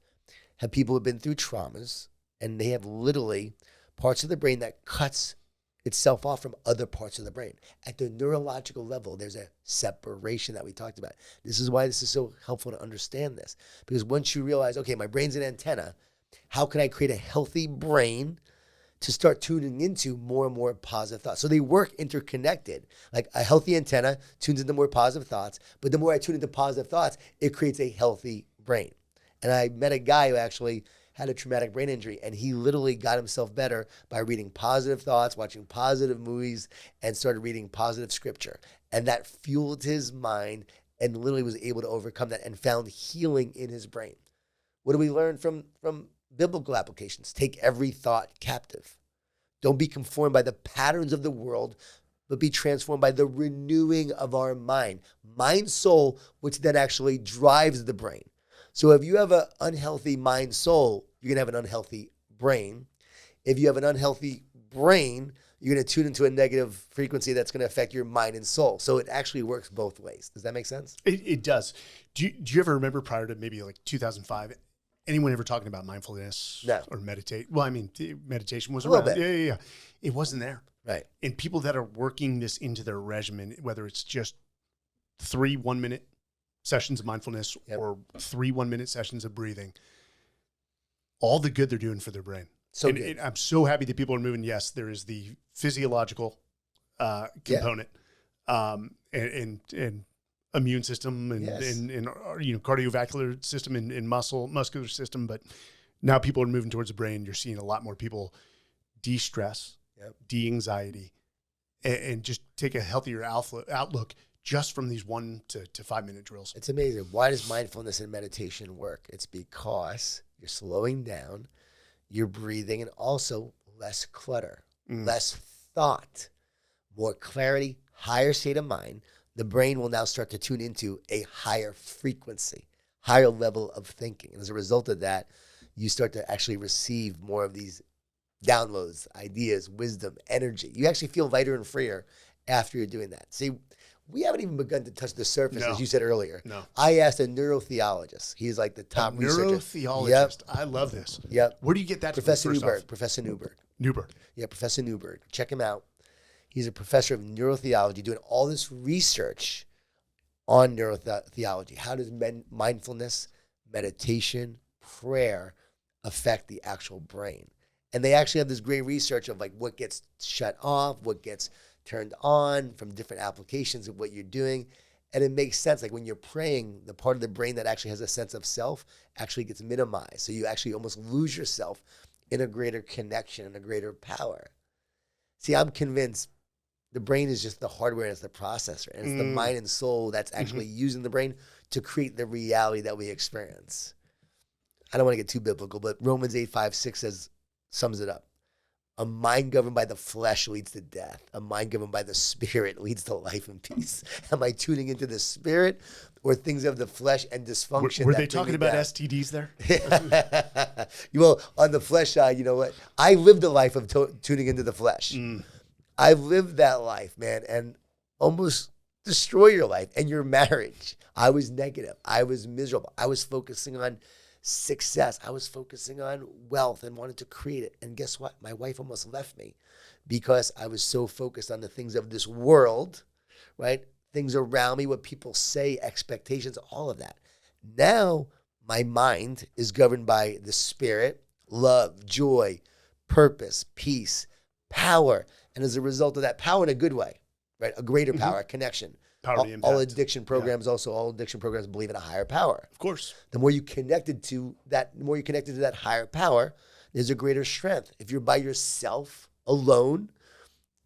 have people who have been through traumas, and they have literally parts of the brain that cuts itself off from other parts of the brain. At the neurological level, there's a separation that we talked about. This is why this is so helpful to understand this. Because once you realize, okay, my brain's an antenna, how can I create a healthy brain to start tuning into more and more positive thoughts? So they work interconnected. Like, a healthy antenna tunes into more positive thoughts, but the more I tune into positive thoughts, it creates a healthy brain. And I met a guy who actually had a traumatic brain injury, and he literally got himself better by reading positive thoughts, watching positive movies, and started reading positive scripture. And that fueled his mind and literally was able to overcome that and found healing in his brain. What do we learn from biblical applications? Take every thought captive. Don't be conformed by the patterns of the world, but be transformed by the renewing of our mind. Mind, soul, which then actually drives the brain. So if you have an unhealthy mind, soul, you're going to have an unhealthy brain. If you have an unhealthy brain, you're going to tune into a negative frequency that's going to affect your mind and soul. So it actually works both ways. Does that make sense?
It does. Do you ever remember, prior to maybe like 2005, anyone ever talking about mindfulness or meditate? Well, I mean, meditation was around. Yeah. It wasn't there.
Right.
And people that are working this into their regimen, whether it's just 3 1-minute sessions of mindfulness or 3 1-minute sessions of breathing, all the good they're doing for their brain. So I'm so happy that people are moving. Yes, there is the physiological component. And immune system and,
Yes.
and cardiovascular system and muscular system. But now people are moving towards the brain. You're seeing a lot more people de-stress,
Yep.
de-anxiety, and just take a healthier outlook just from these 1 to 5 minute drills.
It's amazing. Why does mindfulness and meditation work? It's because you're slowing down, you're breathing, and also less clutter, less thought, more clarity, higher state of mind. The brain will now start to tune into a higher frequency, higher level of thinking. And as a result of that, you start to actually receive more of these downloads, ideas, wisdom, energy. You actually feel lighter and freer after you're doing that. See, we haven't even begun to touch the surface,
No.
as you said earlier.
No.
I asked a neurotheologist. He's like the top researcher.
Neurotheologist.
Yep.
I love this.
Yep.
Where do you get that
Professor
from, first
Newberg.
off?
Professor Newberg.
Newberg.
Yeah, Professor Newberg. Check him out. He's a professor of neurotheology doing all this research on neurotheology. How does mindfulness, meditation, prayer affect the actual brain? And they actually have this great research of like what gets shut off, what gets turned on from different applications of what you're doing. And it makes sense. Like when you're praying, the part of the brain that actually has a sense of self actually gets minimized. So you actually almost lose yourself in a greater connection and a greater power. See, I'm convinced the brain is just the hardware and it's the processor. And it's the mind and soul that's actually using the brain to create the reality that we experience. I don't want to get too biblical, but Romans 8:5-6 sums it up. A mind governed by the flesh leads to death. A mind governed by the spirit leads to life and peace. Am I tuning into the spirit or things of the flesh and dysfunction?
Were they talking about STDs there?
Well, on the flesh side, you know what? I lived a life of tuning into the flesh. I've lived that life, man, and almost destroy your life and your marriage. I was negative. I was miserable. I was focusing on success. I was focusing on wealth and wanted to create it. And guess what? My wife almost left me because I was so focused on the things of this world, right? Things around me, what people say, expectations, all of that. Now, my mind is governed by the spirit, love, joy, purpose, peace, power. And as a result of that power in a good way, right? A greater power, a connection.
Power to impact.
All addiction programs believe in a higher power.
Of course.
The more you connected to that, higher power, there's a greater strength. If you're by yourself alone,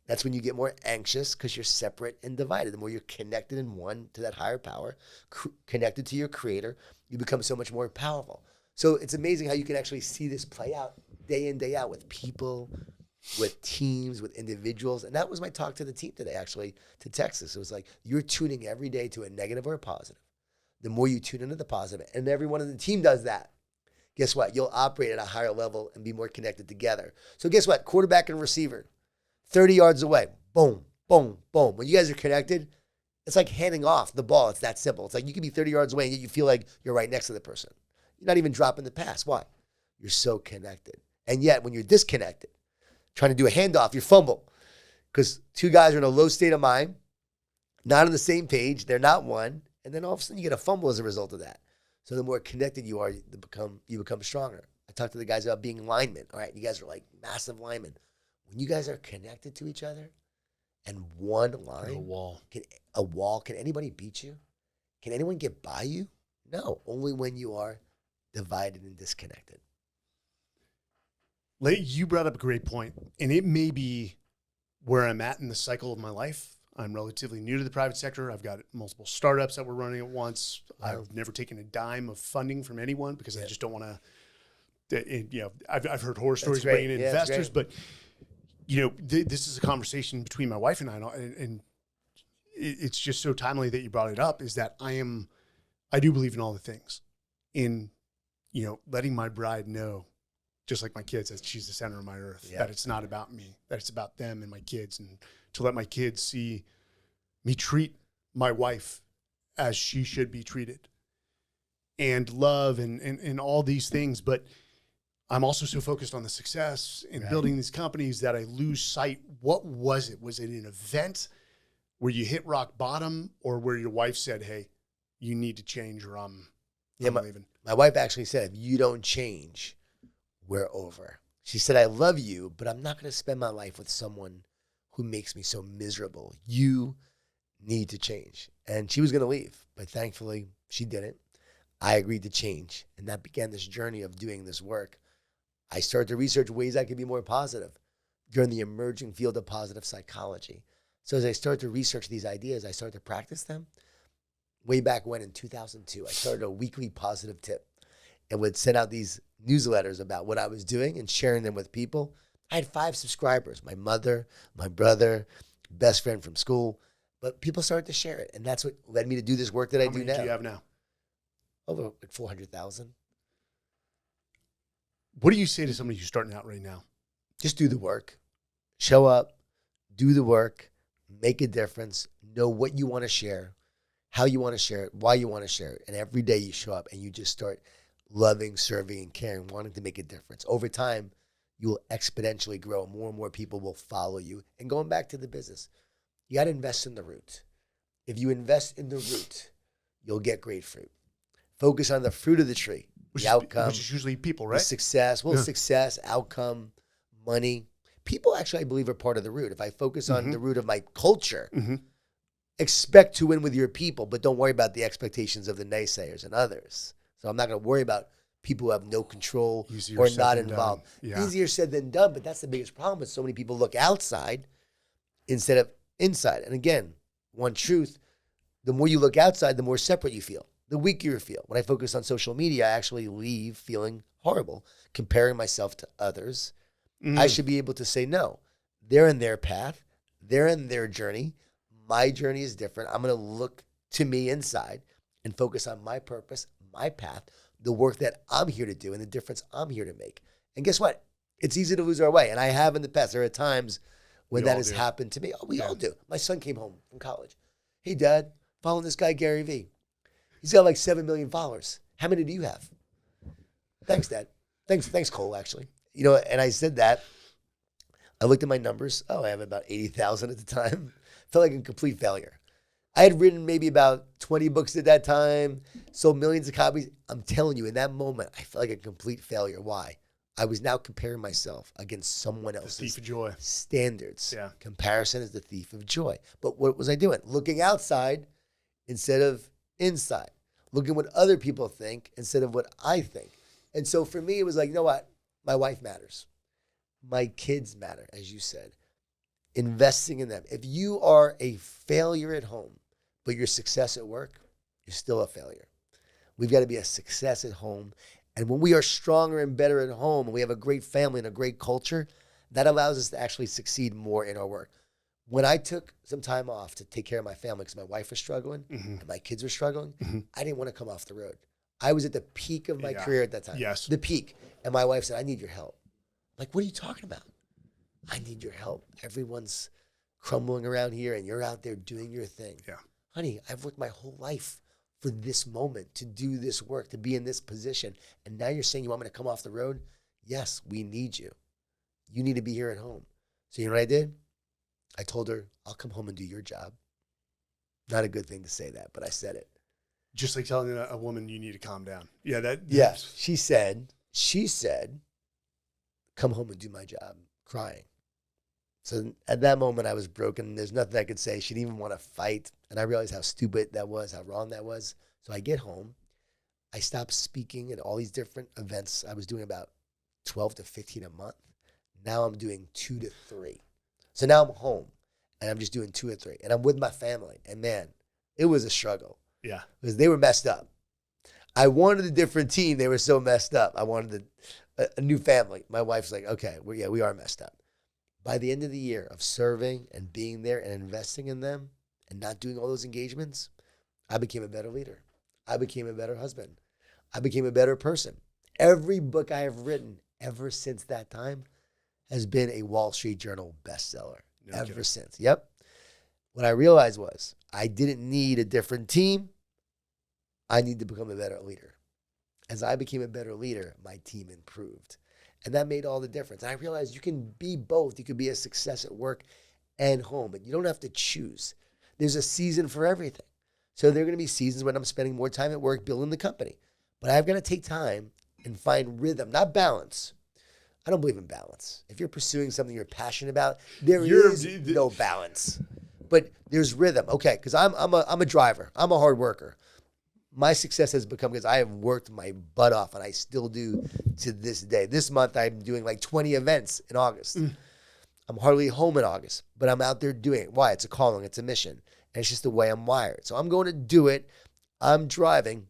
that's when you get more anxious because you're separate and divided. The more you're connected in one to that higher power, connected to your creator, you become so much more powerful. So it's amazing how you can actually see this play out day in, day out with people, with teams, with individuals. And that was my talk to the team today, actually, to Texas. It was like, you're tuning every day to a negative or a positive. The more you tune into the positive, and everyone on the team does that, guess what? You'll operate at a higher level and be more connected together. So guess what? Quarterback and receiver, 30 yards away, boom, boom, boom. When you guys are connected, it's like handing off the ball. It's that simple. It's like you can be 30 yards away and yet you feel like you're right next to the person. You're not even dropping the pass. Why? You're so connected. And yet when you're disconnected, trying to do a handoff, you fumble because two guys are in a low state of mind, not on the same page. They're not one. And then all of a sudden you get a fumble as a result of that. So the more connected you are, you become stronger. I talked to the guys about being linemen. All right, you guys are like massive linemen. When you guys are connected to each other and one line, a wall, can anybody beat you? Can anyone get by you? No, only when you are divided and disconnected.
You brought up a great point, and it may be where I'm at in the cycle of my life. I'm relatively new to the private sector. I've got multiple startups that we're running at once. Wow. I've never taken a dime of funding from anyone because I just don't want to. I've heard horror stories bringing in investors, but this is a conversation between my wife and I, and it's just so timely that you brought it up. Is that I do believe in all the things, in letting my bride know, just like my kids, that she's the center of my earth, that it's not about me, that it's about them and my kids, and to let my kids see me treat my wife as she should be treated, and love and all these things. But I'm also so focused on the success and building these companies that I lose sight. What was it? Was it an event where you hit rock bottom, or where your wife said, hey, you need to change or I'm leaving?
My wife actually said, if you don't change, we're over. She said, I love you, but I'm not going to spend my life with someone who makes me so miserable. You need to change. And she was going to leave, but thankfully she didn't. I agreed to change, and that began this journey of doing this work. I started to research ways I could be more positive during the emerging field of positive psychology. So as I started to research these ideas, I started to practice them. Way back when in 2002, I started a weekly positive tip and would send out these newsletters about what I was doing and sharing them with people. I had 5 subscribers, my mother, my brother, best friend from school, but people started to share it. And that's what led me to do this work that I do now.
How many do you have now?
Over like 400,000.
What do you say to somebody who's starting out right now?
Just do the work. Show up, do the work, make a difference, know what you want to share, how you want to share it, why you want to share it. And every day you show up and you just start loving, serving, and caring, wanting to make a difference. Over time, you will exponentially grow. More and more people will follow you. And going back to the business, you got to invest in the root. If you invest in the root, you'll get great fruit. Focus on the fruit of the tree, the outcome.
Which is usually people, right?
Success. Well, success, outcome, money. People actually, I believe, are part of the root. If I focus on the root of my culture, expect to win with your people, but don't worry about the expectations of the naysayers and others. So I'm not going to worry about people who have no control or not involved. Yeah. Easier said than done, but that's the biggest problem is so many people look outside instead of inside. And again, one truth, the more you look outside, the more separate you feel, the weaker you feel. When I focus on social media, I actually leave feeling horrible, comparing myself to others. I should be able to say, no, they're in their path. They're in their journey. My journey is different. I'm going to look to me inside and focus on my purpose, my path, the work that I'm here to do and the difference I'm here to make. And guess what? It's easy to lose our way. And I have in the past. There are times when that has happened to me. Oh, we all do. My son came home from college. Hey, Dad, following this guy, Gary Vee. He's got like 7 million followers. How many do you have? Thanks, Dad. Thanks, Cole, actually. You know, and I said that. I looked at my numbers. Oh, I have about 80,000 at the time. Felt like a complete failure. I had written maybe about 20 books at that time, sold millions of copies. I'm telling you, in that moment, I felt like a complete failure. Why? I was now comparing myself against someone else's
thief of joy
standards.
Yeah.
Comparison is the thief of joy. But what was I doing? Looking outside instead of inside. Looking what other people think instead of what I think. And so for me, it was like, you know what? My wife matters. My kids matter, as you said. Investing in them. If you are a failure at home, but your success at work, you're still a failure. We've got to be a success at home. And when we are stronger and better at home, and we have a great family and a great culture, that allows us to actually succeed more in our work. When I took some time off to take care of my family because my wife was struggling and my kids were struggling, I didn't want to come off the road. I was at the peak of my career at that time.
Yes.
The peak. And my wife said, I need your help. I'm like, what are you talking about? I need your help. Everyone's crumbling around here and you're out there doing your thing.
Yeah.
Honey, I've worked my whole life for this moment, to do this work, to be in this position. And now you're saying you want me to come off the road? Yes, we need you. You need to be here at home. So you know what I did? I told her, I'll come home and do your job. Not a good thing to say that, but I said it.
Just like telling a woman you need to calm down. Yeah,
she said, come home and do my job, crying. So at that moment, I was broken. There's nothing I could say. She didn't even want to fight. And I realized how stupid that was, how wrong that was. So I get home. I stopped speaking at all these different events. I was doing about 12 to 15 a month. Now I'm doing 2 to 3. So now I'm home and I'm just doing 2 or 3. And I'm with my family. And man, it was a struggle.
Yeah.
Because they were messed up. I wanted a different team. They were so messed up. I wanted a new family. My wife's like, okay, we are messed up. By the end of the year of serving and being there and investing in them and not doing all those engagements, I became a better leader. I became a better husband. I became a better person. Every book I have written ever since that time has been a Wall Street Journal bestseller. Ever since. Yep. What I realized was I didn't need a different team. I need to become a better leader. As I became a better leader, my team improved. And that made all the difference. And I realized you can be both. You can be a success at work and home. And you don't have to choose. There's a season for everything. So there are going to be seasons when I'm spending more time at work building the company. But I've got to take time and find rhythm, not balance. I don't believe in balance. If you're pursuing something you're passionate about, there is no balance. but there's rhythm. Okay, because I'm a driver. I'm a hard worker. My success has become because I have worked my butt off, and I still do to this day. This month, I'm doing like 20 events in August. I'm hardly home in August, but I'm out there doing it. Why? It's a calling. It's a mission. And it's just the way I'm wired. So I'm going to do it. I'm driving.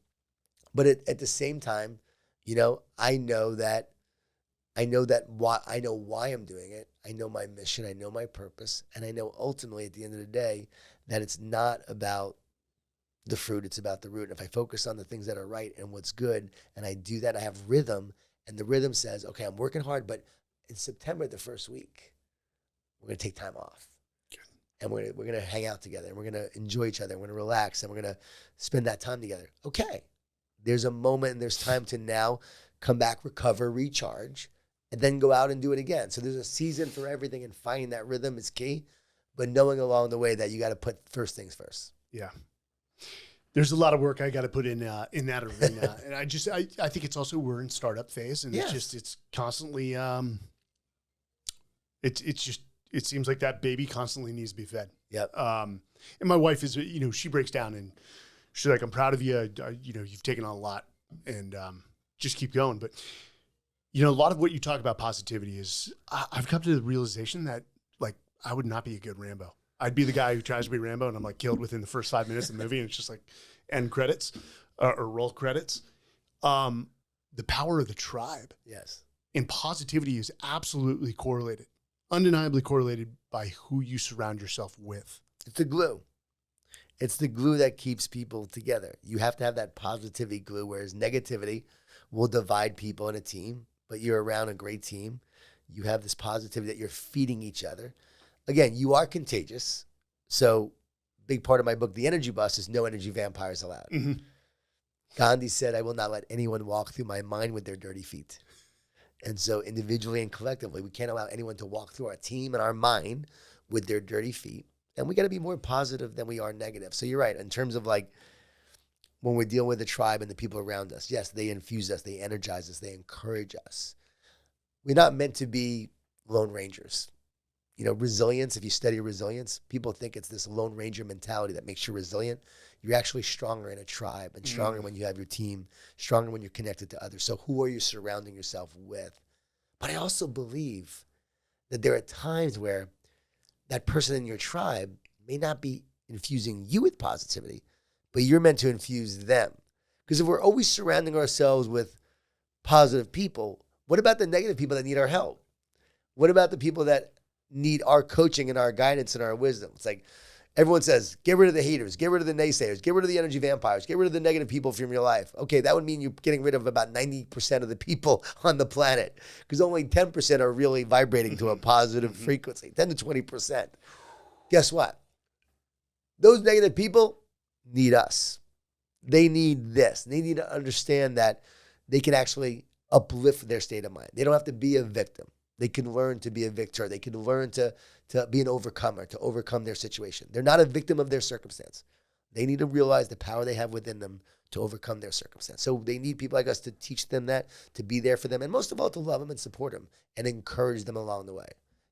But at the same time, I know why I'm doing it. I know my mission. I know my purpose. And I know ultimately at the end of the day that it's not about the fruit, it's about the root. And if I focus on the things that are right and what's good, and I do that, I have rhythm, and the rhythm says, okay, I'm working hard, but in September, the first week, we're going to take time off. And we're going to hang out together, and we're going to enjoy each other, and we're going to relax, and we're going to spend that time together. Okay. There's a moment and there's time to now come back, recover, recharge, and then go out and do it again. So there's a season for everything, and finding that rhythm is key, but knowing along the way that you got to put first things first.
Yeah. There's a lot of work I got to put in that arena. And I think it's also, we're in startup phase, and it's constantly, it seems like that baby constantly needs to be fed.
Yep.
And my wife is, she breaks down and she's like, I'm proud of you. You've taken on a lot, and just keep going. But, a lot of what you talk about positivity is, I've come to the realization that, like, I would not be a good Rambo. I'd be the guy who tries to be Rambo, and I'm like killed within the first 5 minutes of the movie, and it's just like end credits or roll credits. The power of the tribe.
Yes.
And positivity is absolutely correlated, undeniably correlated by who you surround yourself with.
It's the glue. It's the glue that keeps people together. You have to have that positivity glue, whereas negativity will divide people in a team, but you're around a great team. You have this positivity that you're feeding each other. Again, you are contagious. So big part of my book, The Energy Bus, is no energy vampires allowed. Mm-hmm. Gandhi said, I will not let anyone walk through my mind with their dirty feet. And so individually and collectively, we can't allow anyone to walk through our team and our mind with their dirty feet. And we got to be more positive than we are negative. So you're right. In terms of like when we're dealing with the tribe and the people around us, yes, they infuse us, they energize us, they encourage us. We're not meant to be lone rangers. Resilience, if you study resilience, people think it's this Lone Ranger mentality that makes you resilient. You're actually stronger in a tribe, and stronger when you have your team, stronger when you're connected to others. So who are you surrounding yourself with? But I also believe that there are times where that person in your tribe may not be infusing you with positivity, but you're meant to infuse them. Because if we're always surrounding ourselves with positive people, what about the negative people that need our help? What about the people that need our coaching and our guidance and our wisdom? It's like everyone says, get rid of the haters, get rid of the naysayers, get rid of the energy vampires, get rid of the negative people from your life. Okay, that would mean you're getting rid of about 90% of the people on the planet, because only 10% are really vibrating to a positive frequency, 10 to 20%. Guess what? Those negative people need us. They need this. They need to understand that they can actually uplift their state of mind. They don't have to be a victim. They can learn to be a victor. They can learn to be an overcomer, to overcome their situation. They're not a victim of their circumstance. They need to realize the power they have within them to overcome their circumstance. So they need people like us to teach them that, to be there for them, and most of all, to love them and support them and encourage them along the way.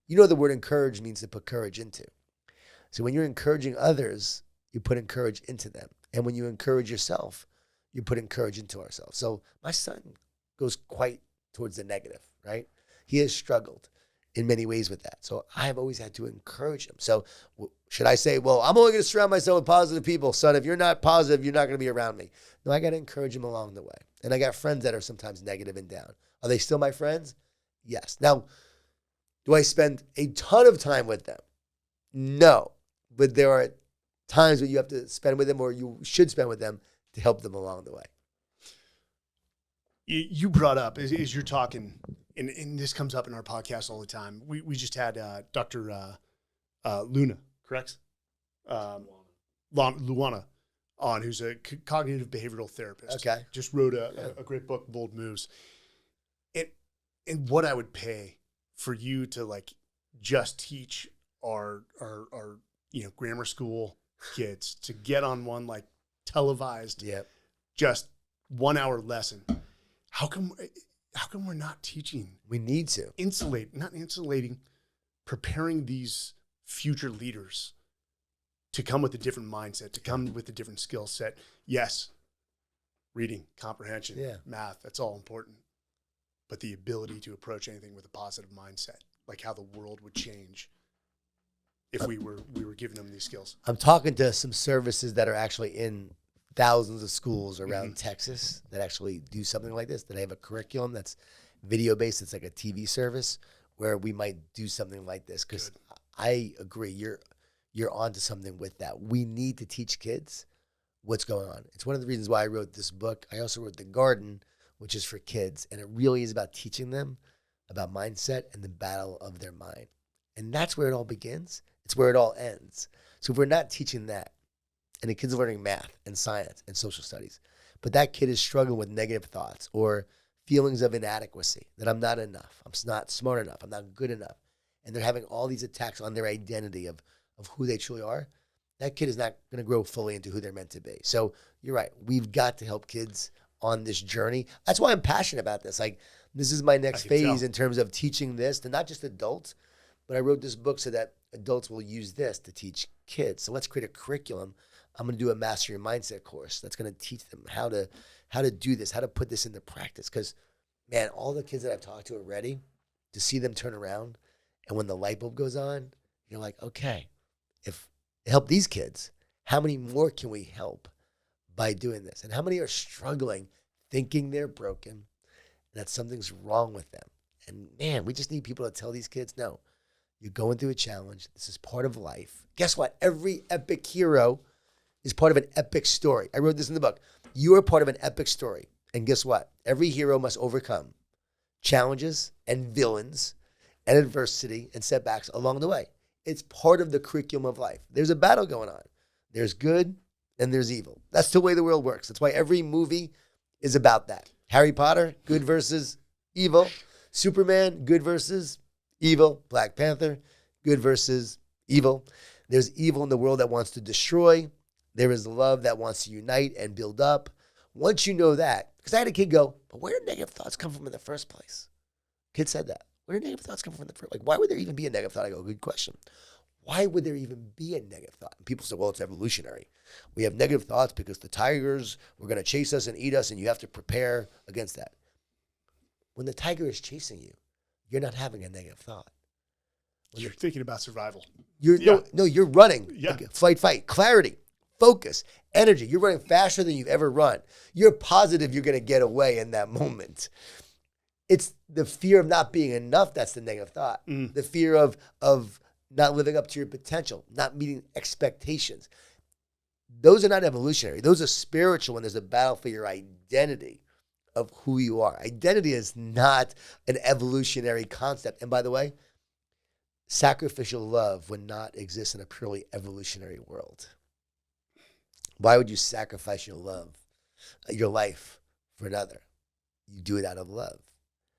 The word encourage means to put courage into. So when you're encouraging others, you put courage into them. And when you encourage yourself, you're putting courage into ourselves. So my son goes quite towards the negative, right? He has struggled in many ways with that. So I've always had to encourage him. So should I say, well, I'm only going to surround myself with positive people? Son, if you're not positive, you're not going to be around me. No, I got to encourage him along the way. And I got friends that are sometimes negative and down. Are they still my friends? Yes. Now, do I spend a ton of time with them? No. But there are times when you have to spend with them, or you should spend with them, to help them along the way.
You brought up, as you're talking, and this comes up in our podcast all the time. We just had Dr. Luna, correct? Luana on, who's a cognitive behavioral therapist.
Okay.
Just wrote a great book, Bold Moves. And what I would pay for you to like just teach our grammar school kids to get on one like televised, just 1 hour lesson. How come we're not teaching?
We need to
not insulating, preparing these future leaders to come with a different mindset, to come with a different skill set. Yes, reading, comprehension, math, that's all important. But the ability to approach anything with a positive mindset, like how the world would change if we were giving them these skills.
I'm talking to some services that are actually in thousands of schools around Texas that actually do something like this, that have a curriculum that's video-based. It's like a TV service where we might do something like this, because I agree. You're onto something with that. We need to teach kids what's going on. It's one of the reasons why I wrote this book. I also wrote The Garden, which is for kids, and it really is about teaching them about mindset and the battle of their mind. And that's where it all begins. It's where it all ends. So if we're not teaching that, and the kids are learning math and science and social studies, but that kid is struggling with negative thoughts or feelings of inadequacy, that I'm not enough, I'm not smart enough, I'm not good enough, and they're having all these attacks on their identity of who they truly are, that kid is not going to grow fully into who they're meant to be. So you're right. We've got to help kids on this journey. That's why I'm passionate about this. Like, this is my next phase in terms of teaching this to not just adults, but I wrote this book so that adults will use this to teach kids. So let's create a curriculum. I'm going to do a master your mindset course that's going to teach them how to do this, how to put this into practice. Because, man, all the kids that I've talked to already, to see them turn around, and when the light bulb goes on, you're like, okay, if help these kids, how many more can we help by doing this? And how many are struggling, thinking they're broken, and that something's wrong with them? And man, we just need people to tell these kids, no, you're going through a challenge. This is part of life. Guess what? Every epic hero is part of an epic story. I wrote this in the book. You are part of an epic story. And guess what? Every hero must overcome challenges and villains and adversity and setbacks along the way. It's part of the curriculum of life. There's a battle going on. There's good and there's evil. That's the way the world works. That's why every movie is about that. Harry Potter, good versus evil. Superman, good versus evil. Black Panther, good versus evil. There's evil in the world that wants to destroy. There is love that wants to unite and build up. Once you know that, because I had a kid go, but where did negative thoughts come from in the first place? Kid said that. Where did negative thoughts come from in the first? Like, why would there even be a negative thought? I go, good question. Why would there even be a negative thought? And people say, well, it's evolutionary. We have negative thoughts because the tigers were going to chase us and eat us, and you have to prepare against that. When the tiger is chasing you, you're not having a negative thought.
You're thinking about survival.
You're running.
Yeah.
Like, fight, clarity, focus, energy. You're running faster than you've ever run. You're positive you're going to get away in that moment. It's the fear of not being enough that's the negative thought. The fear of not living up to your potential, not meeting expectations. Those are not evolutionary. Those are spiritual, and there's a battle for your identity of who you are. Identity is not an evolutionary concept. And by the way, sacrificial love would not exist in a purely evolutionary world. Why would you sacrifice your life for another? You do it out of love.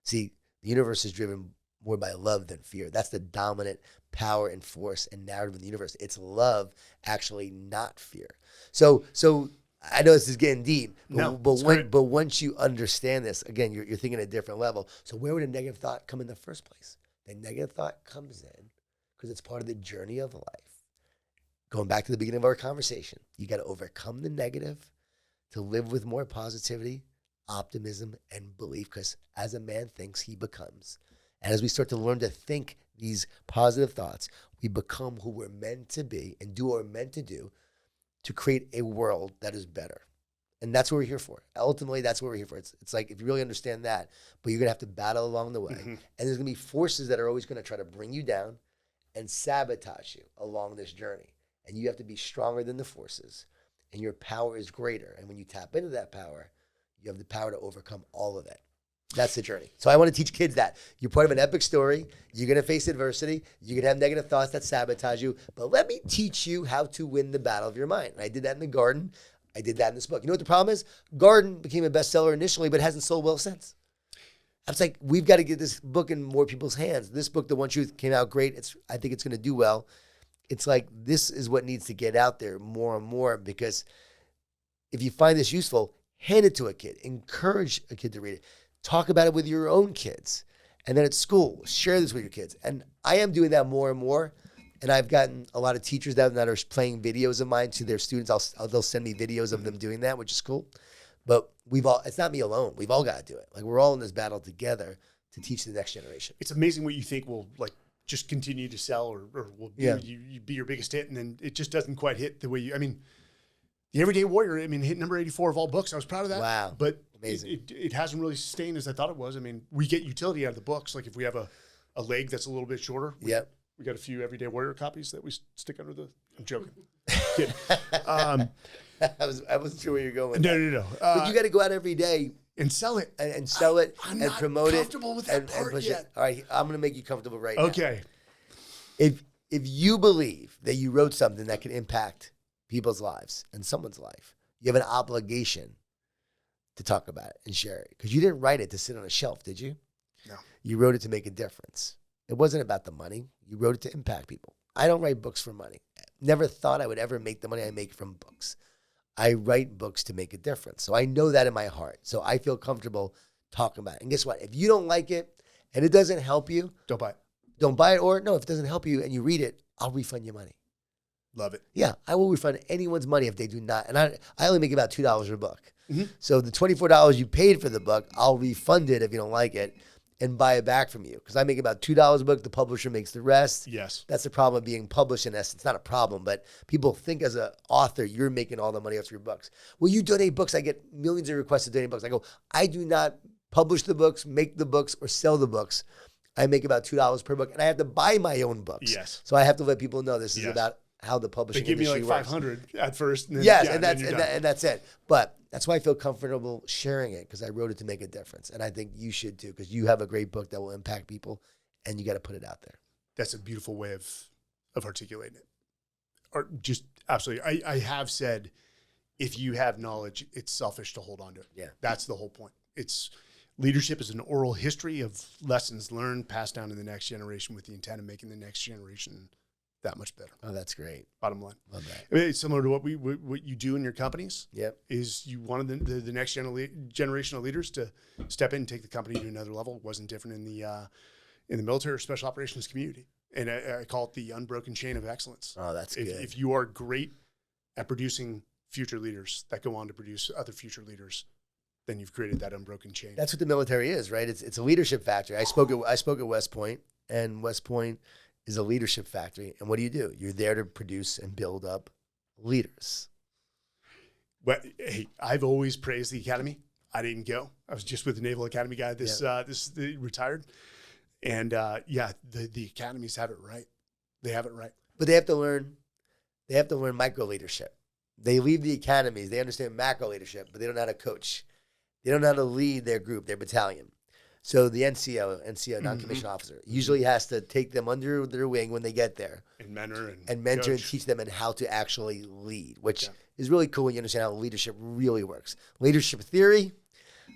See, the universe is driven more by love than fear. That's the dominant power and force and narrative in the universe. It's love, actually, not fear. So I know this is getting deep, but once you understand this, again, you're thinking at a different level. So where would a negative thought come in the first place? The negative thought comes in because it's part of the journey of life. Going back to the beginning of our conversation, you got to overcome the negative to live with more positivity, optimism, and belief, because as a man thinks, he becomes. And as we start to learn to think these positive thoughts, we become who we're meant to be and do what we're meant to do to create a world that is better. And that's what we're here for. Ultimately, that's what we're here for. It's like, if you really understand that, but you're going to have to battle along the way. And there's going to be forces that are always going to try to bring you down and sabotage you along this journey. And you have to be stronger than the forces. And your power is greater. And when you tap into that power, you have the power to overcome all of it. That's the journey. So I want to teach kids that. You're part of an epic story. You're going to face adversity. You're going to have negative thoughts that sabotage you. But let me teach you how to win the battle of your mind. And I did that in The Garden. I did that in this book. You know what the problem is? Garden became a bestseller initially, but hasn't sold well since. I was like, we've got to get this book in more people's hands. This book, The One Truth, came out great. I think it's going to do well. It's like, this is what needs to get out there more and more, because if you find this useful, hand it to a kid. Encourage a kid to read it. Talk about it with your own kids. And then at school, share this with your kids. And I am doing that more and more. And I've gotten a lot of teachers that are playing videos of mine to their students. They'll send me videos of them doing that, which is cool. But it's not me alone. We've all got to do it. Like, we're all in this battle together to teach the next generation.
It's amazing what you think will like just continue to sell or will be, you be your biggest hit. And then it just doesn't quite hit the way you, I mean, The Everyday Warrior, I mean, hit number 84 of all books. I was proud of that.
Wow.
But
amazing.
It hasn't really sustained as I thought it was. I mean, we get utility out of the books. Like if we have a leg that's a little bit shorter. We got a few Everyday Warrior copies that we stick under the, I'm joking. Kidding.
I wasn't sure where you're going with
No.
but you got to go out every day
and sell it.
And sell it
I'm
and
not
promote it.
comfortable with that
and
part
push
yet.
it. All right, I'm going to make you comfortable right now.
Okay.
If you believe that you wrote something that can impact people's lives and someone's life, you have an obligation to talk about it and share it. Because you didn't write it to sit on a shelf, did you?
No.
You wrote it to make a difference. It wasn't about the money. You wrote it to impact people. I don't write books for money. Never thought I would ever make the money I make from books. I write books to make a difference. So I know that in my heart. So I feel comfortable talking about it. And guess what? If you don't like it and it doesn't help you,
Don't buy it.
don't buy it. Or no, if it doesn't help you and you read it, I'll refund you money.
Love it.
Yeah, I will refund anyone's money if they do not. And I only make about $2 a book.
Mm-hmm.
So the $24 you paid for the book, I'll refund it if you don't like it and buy it back from you. Because I make about $2 a book. The publisher makes the rest.
Yes.
That's the problem of being published in essence. It's not a problem, but people think as an author, you're making all the money off your books. Well, you donate books. I get millions of requests to donate books. I go, I do not publish the books, make the books, or sell the books. I make about $2 per book, and I have to buy my own books.
Yes.
So I have to let people know this is
Yes.
about how the
They
publishing
give me
industry
like
works.
500 at first. And then,
Yes,
yeah,
and
then
that's
you're done.
and that's it. But that's why I feel comfortable sharing it, because I wrote it to make a difference, and I think you should too, because you have a great book that will impact people, and you got to put it out there.
That's a beautiful way of articulating it. Or just absolutely. I have said, if you have knowledge, it's selfish to hold on to it.
Yeah.
That's the whole point. It's leadership is an oral history of lessons learned, passed down to the next generation with the intent of making the next generation that much better.
Oh, that's great.
Bottom line.
Love that.
I mean, it's similar to what you do in your companies.
Yep.
Is you wanted the next generation of leaders to step in and take the company to another level. It wasn't different in the military or special operations community. And I call it the unbroken chain of excellence.
Oh, that's good.
If you are great at producing future leaders that go on to produce other future leaders, then you've created that unbroken chain.
That's what the military is, right? It's a leadership factory. I spoke at West Point, and West Point is a leadership factory. And what do? You're there to produce and build up leaders.
Well, hey, I've always praised the academy. I didn't go. I was just with the Naval Academy guy. This retired, and the academies have it right. They have it right.
But they have to learn. They have to learn micro leadership. They leave the academies. They understand macro leadership, but they don't know how to coach. They don't know how to lead their group, their battalion. So the NCO, non-commissioned officer, usually has to take them under their wing when they get there.
And mentor
and
coach.
and teach them and how to actually lead, which is really cool when you understand how leadership really works. Leadership theory,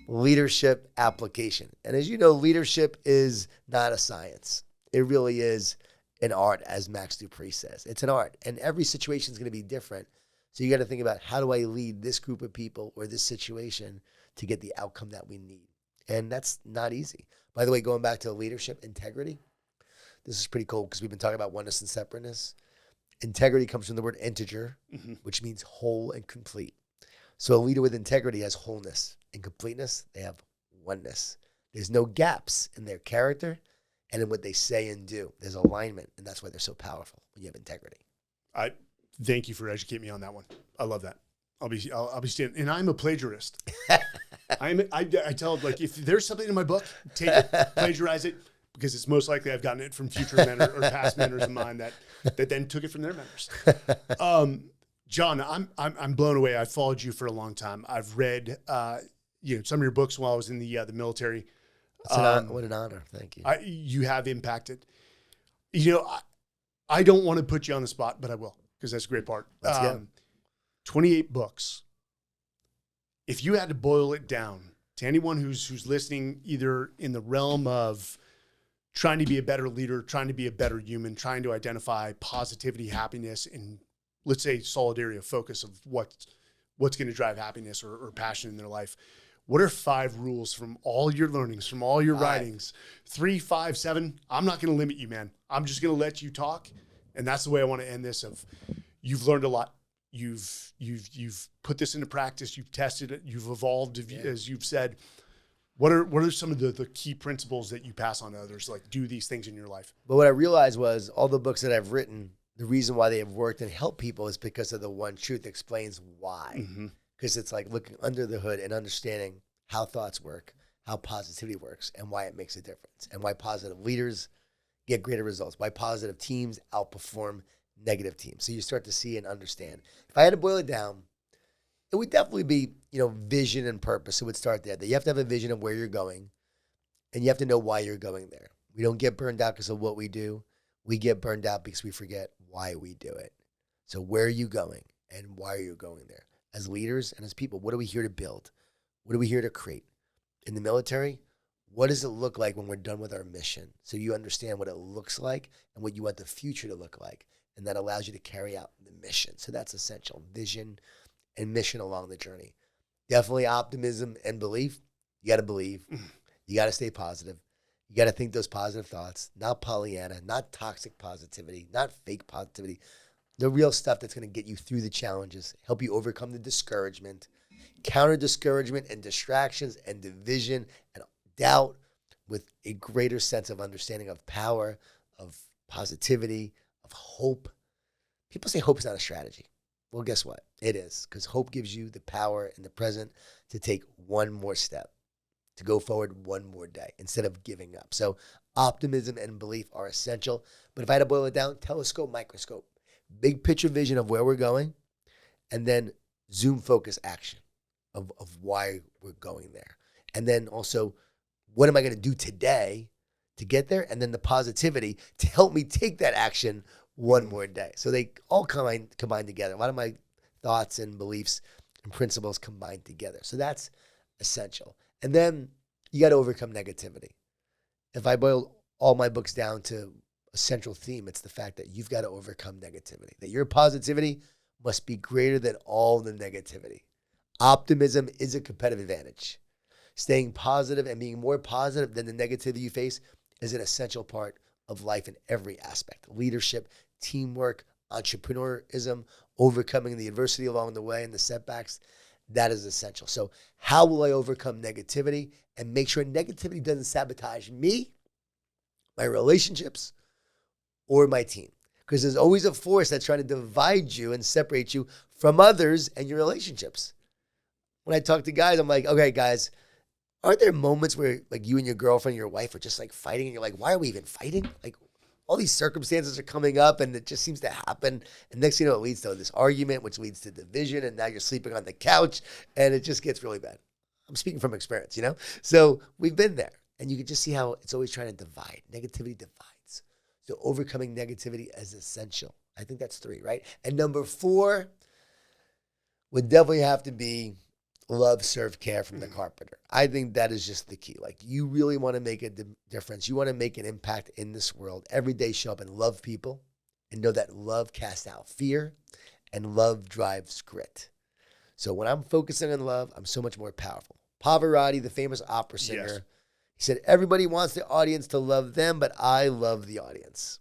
leadership application. And as you know, leadership is not a science. It really is an art, as Max Dupree says. It's an art, and every situation is going to be different. So you got to think about, how do I lead this group of people or this situation to get the outcome that we need? And that's not easy. By the way, going back to leadership, integrity, this is pretty cool because we've been talking about oneness and separateness. Integrity comes from the word integer, which means whole and complete. So a leader with integrity has wholeness and completeness. They have oneness. There's no gaps in their character and in what they say and do. There's alignment, and that's why they're so powerful when you have integrity.
I thank you for educating me on that one. I love that. I'll be standing, and I'm a plagiarist. I tell, like, if there's something in my book, take it, plagiarize it, because it's most likely I've gotten it from future mentors or past mentors of mine that then took it from their mentors. Jon, I'm blown away. I've followed you for a long time. I've read some of your books while I was in the military.
What an honor. Thank you.
You have impacted. I don't want to put you on the spot, but I will, because that's a great part.
Let's go.
28 books. If you had to boil it down to anyone who's listening, either in the realm of trying to be a better leader, trying to be a better human, trying to identify positivity, happiness, and let's say solidarity, a focus of what's going to drive happiness or passion in their life, what are 5 rules from all your learnings, from all your writings? 3, 5, 7. I'm not going to limit you, man. I'm just going to let you talk And that's the way I want to end this. Of you've learned a lot. You've put this into practice. You've tested it. You've evolved, as you've said. What are some of the key principles that you pass on to others? Like, do these things in your life.
But what I realized was all the books that I've written, the reason why they have worked and helped people is because of the one truth that explains why. Because it's like looking under the hood and understanding how thoughts work, how positivity works, and why it makes a difference, and why positive leaders get greater results, why positive teams outperform negative teams. So you start to see and understand. If I had to boil it down, it would definitely be, vision and purpose. It would start there. That you have to have a vision of where you're going, and you have to know why you're going there. We don't get burned out because of what we do. We get burned out because we forget why we do it. So where are you going, and why are you going there? As leaders and as people, what are we here to build? What are we here to create? In the military, what does it look like when we're done with our mission? So you understand what it looks like and what you want the future to look like. And that allows you to carry out the mission. So that's essential. Vision and mission along the journey. Definitely optimism and belief. You got to believe. You got to stay positive. You got to think those positive thoughts, not Pollyanna, not toxic positivity, not fake positivity. The real stuff that's going to get you through the challenges, help you overcome the discouragement, counter discouragement and distractions and division and doubt with a greater sense of understanding of power, of positivity, of hope. People say hope is not a strategy. Well, guess what? It is, because hope gives you the power in the present to take one more step, to go forward one more day instead of giving up. So optimism and belief are essential. But if I had to boil it down, telescope, microscope, big picture vision of where we're going, and then zoom focus action of why we're going there. And then also, what am I going to do today to get there? And then the positivity to help me take that action one more day. So they all combine together. A lot of my thoughts and beliefs and principles combine together. So that's essential. And then you got to overcome negativity. If I boil all my books down to a central theme, it's the fact that you've got to overcome negativity, that your positivity must be greater than all the negativity. Optimism is a competitive advantage. Staying positive and being more positive than the negativity you face is an essential part of life in every aspect. Leadership, teamwork, entrepreneurism, overcoming the adversity along the way and the setbacks, that is essential. So how will I overcome negativity and make sure negativity doesn't sabotage me, my relationships, or my team? Because there's always a force that's trying to divide you and separate you from others and your relationships. When I talk to guys, I'm like, okay, guys, aren't there moments where like you and your girlfriend, your wife are just like fighting and you're like, why are we even fighting? Like all these circumstances are coming up and it just seems to happen. And next thing you know, it leads to this argument, which leads to division. And now you're sleeping on the couch and it just gets really bad. I'm speaking from experience, So we've been there and you can just see how it's always trying to divide. Negativity divides. So overcoming negativity is essential. I think that's 3, right? And number 4 would definitely have to be love, serve, care from the carpenter. I think that is just the key. Like you really want to make a difference. You want to make an impact in this world. Every day show up and love people and know that love casts out fear and love drives grit. So when I'm focusing on love, I'm so much more powerful. Pavarotti, the famous opera singer, he said, everybody wants the audience to love them, but I love the audience.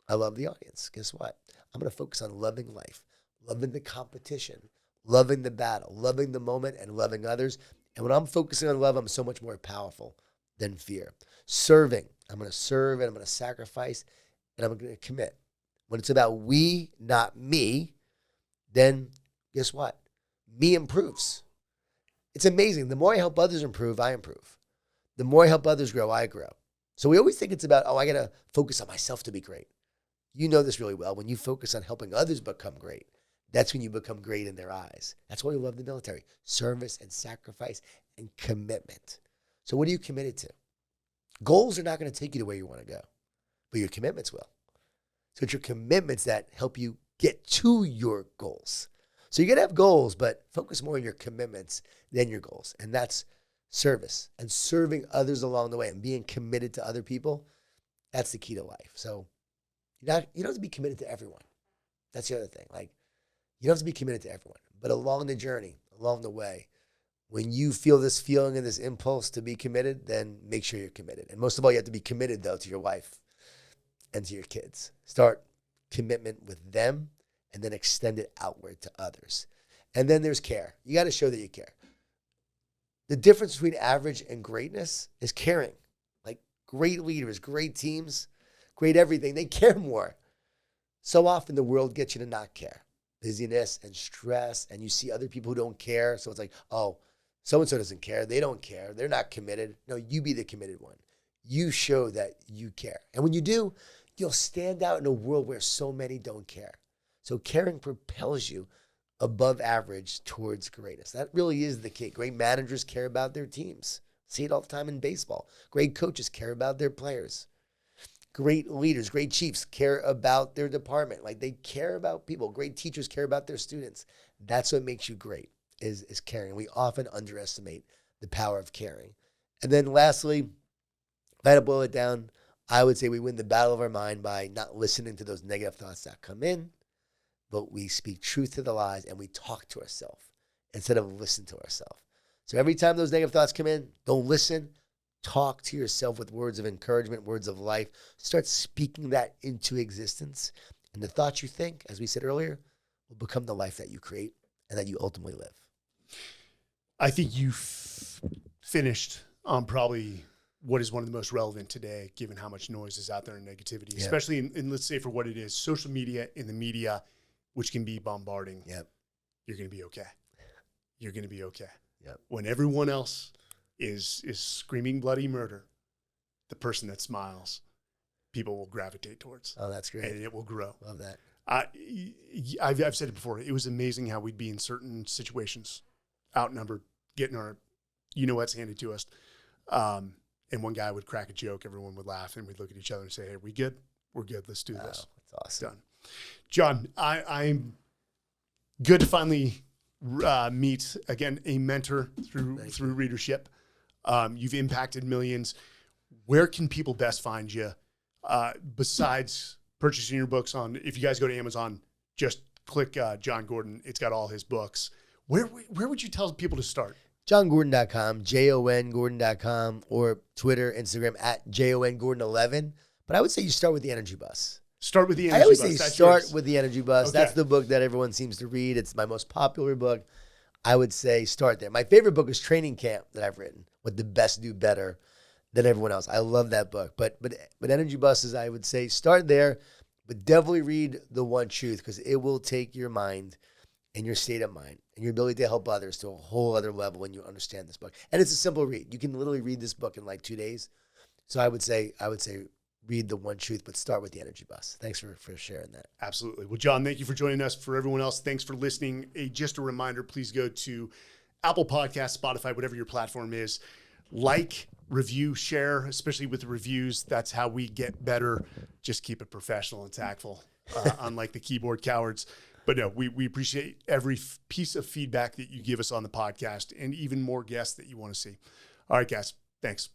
I love the audience. Guess what? I'm going to focus on loving life, loving the competition, loving the battle, loving the moment, and loving others. And when I'm focusing on love, I'm so much more powerful than fear. Serving. I'm going to serve and I'm going to sacrifice and I'm going to commit. When it's about we, not me, then guess what? Me improves. It's amazing. The more I help others improve, I improve. The more I help others grow, I grow. So we always think it's about, I got to focus on myself to be great. You know this really well. When you focus on helping others become great, that's when you become great in their eyes. That's why we love the military. Service and sacrifice and commitment. So what are you committed to? Goals are not going to take you to where you want to go, but your commitments will. So it's your commitments that help you get to your goals. So you're going to have goals, but focus more on your commitments than your goals. And that's service and serving others along the way and being committed to other people. That's the key to life. So you don't have to be committed to everyone. That's the other thing. Like, you don't have to be committed to everyone, but along the journey, along the way, when you feel this feeling and this impulse to be committed, then make sure you're committed. And most of all, you have to be committed, though, to your wife and to your kids. Start commitment with them, and then extend it outward to others. And then there's care. You got to show that you care. The difference between average and greatness is caring. Like great leaders, great teams, great everything, they care more. So often the world gets you to not care. Busyness and stress, and you see other people who don't care. So it's like, oh, so-and-so doesn't care. They don't care. They're not committed. No, you be the committed one. You show that you care. And when you do, you'll stand out in a world where so many don't care. So caring propels you above average towards greatness. That really is the key. Great managers care about their teams. See it all the time in baseball. Great coaches care about their players. Great leaders, great chiefs care about their department. Like they care about people. Great teachers care about their students. That's what makes you great, is caring. We often underestimate the power of caring. And then lastly, if I had to boil it down, I would say we win the battle of our mind by not listening to those negative thoughts that come in, but we speak truth to the lies and we talk to ourselves instead of listen to ourselves. So every time those negative thoughts come in, don't listen. Talk to yourself with words of encouragement, words of life. Start speaking that into existence. And the thoughts you think, as we said earlier, will become the life that you create and that you ultimately live.
I think you finished on probably what is one of the most relevant today, given how much noise is out there and negativity, especially in, let's say, for what it is, social media, in the media, which can be bombarding.
Yep.
You're going to be okay. You're going to be okay.
Yep.
When everyone else is screaming bloody murder, the person that smiles, people will gravitate towards.
Oh, that's great.
And it will grow.
Love that.
I've said it before. It was amazing how we'd be in certain situations, outnumbered, getting our you-know-what's handed to us. And one guy would crack a joke, everyone would laugh, and we'd look at each other and say, hey, we good? We're good. Let's do this.
That's awesome.
Done. Jon, I'm good to finally meet, again, a mentor through readership. You've impacted millions. Where can people best find you besides purchasing your books if you guys go to Amazon, just click Jon Gordon. It's got all his books. Where would you tell people to start?
JonGordon.com, JonGordon.com, or Twitter, Instagram at JonGordon11. But I would say you start with The Energy Bus.
Start with The Energy Bus.
I always say start with The Energy Bus.
Okay.
That's the book that everyone seems to read. It's my most popular book. I would say start there. My favorite book is Training Camp that I've written, What the Best Do Better Than Everyone Else. I love that book. But Energy Buses, I would say start there, but definitely read The One Truth, because it will take your mind and your state of mind and your ability to help others to a whole other level when you understand this book. And it's a simple read. You can literally read this book in like 2 days. So I would say read The One Truth, but start with The Energy Bus. Thanks for sharing that.
Absolutely. Well, Jon, thank you for joining us. For everyone else, thanks for listening. Just a reminder, please go to Apple Podcasts, Spotify, whatever your platform is. Like, review, share, especially with the reviews. That's how we get better. Just keep it professional and tactful, unlike the keyboard cowards. But no, we appreciate every piece of feedback that you give us on the podcast and even more guests that you want to see. All right, guys. Thanks.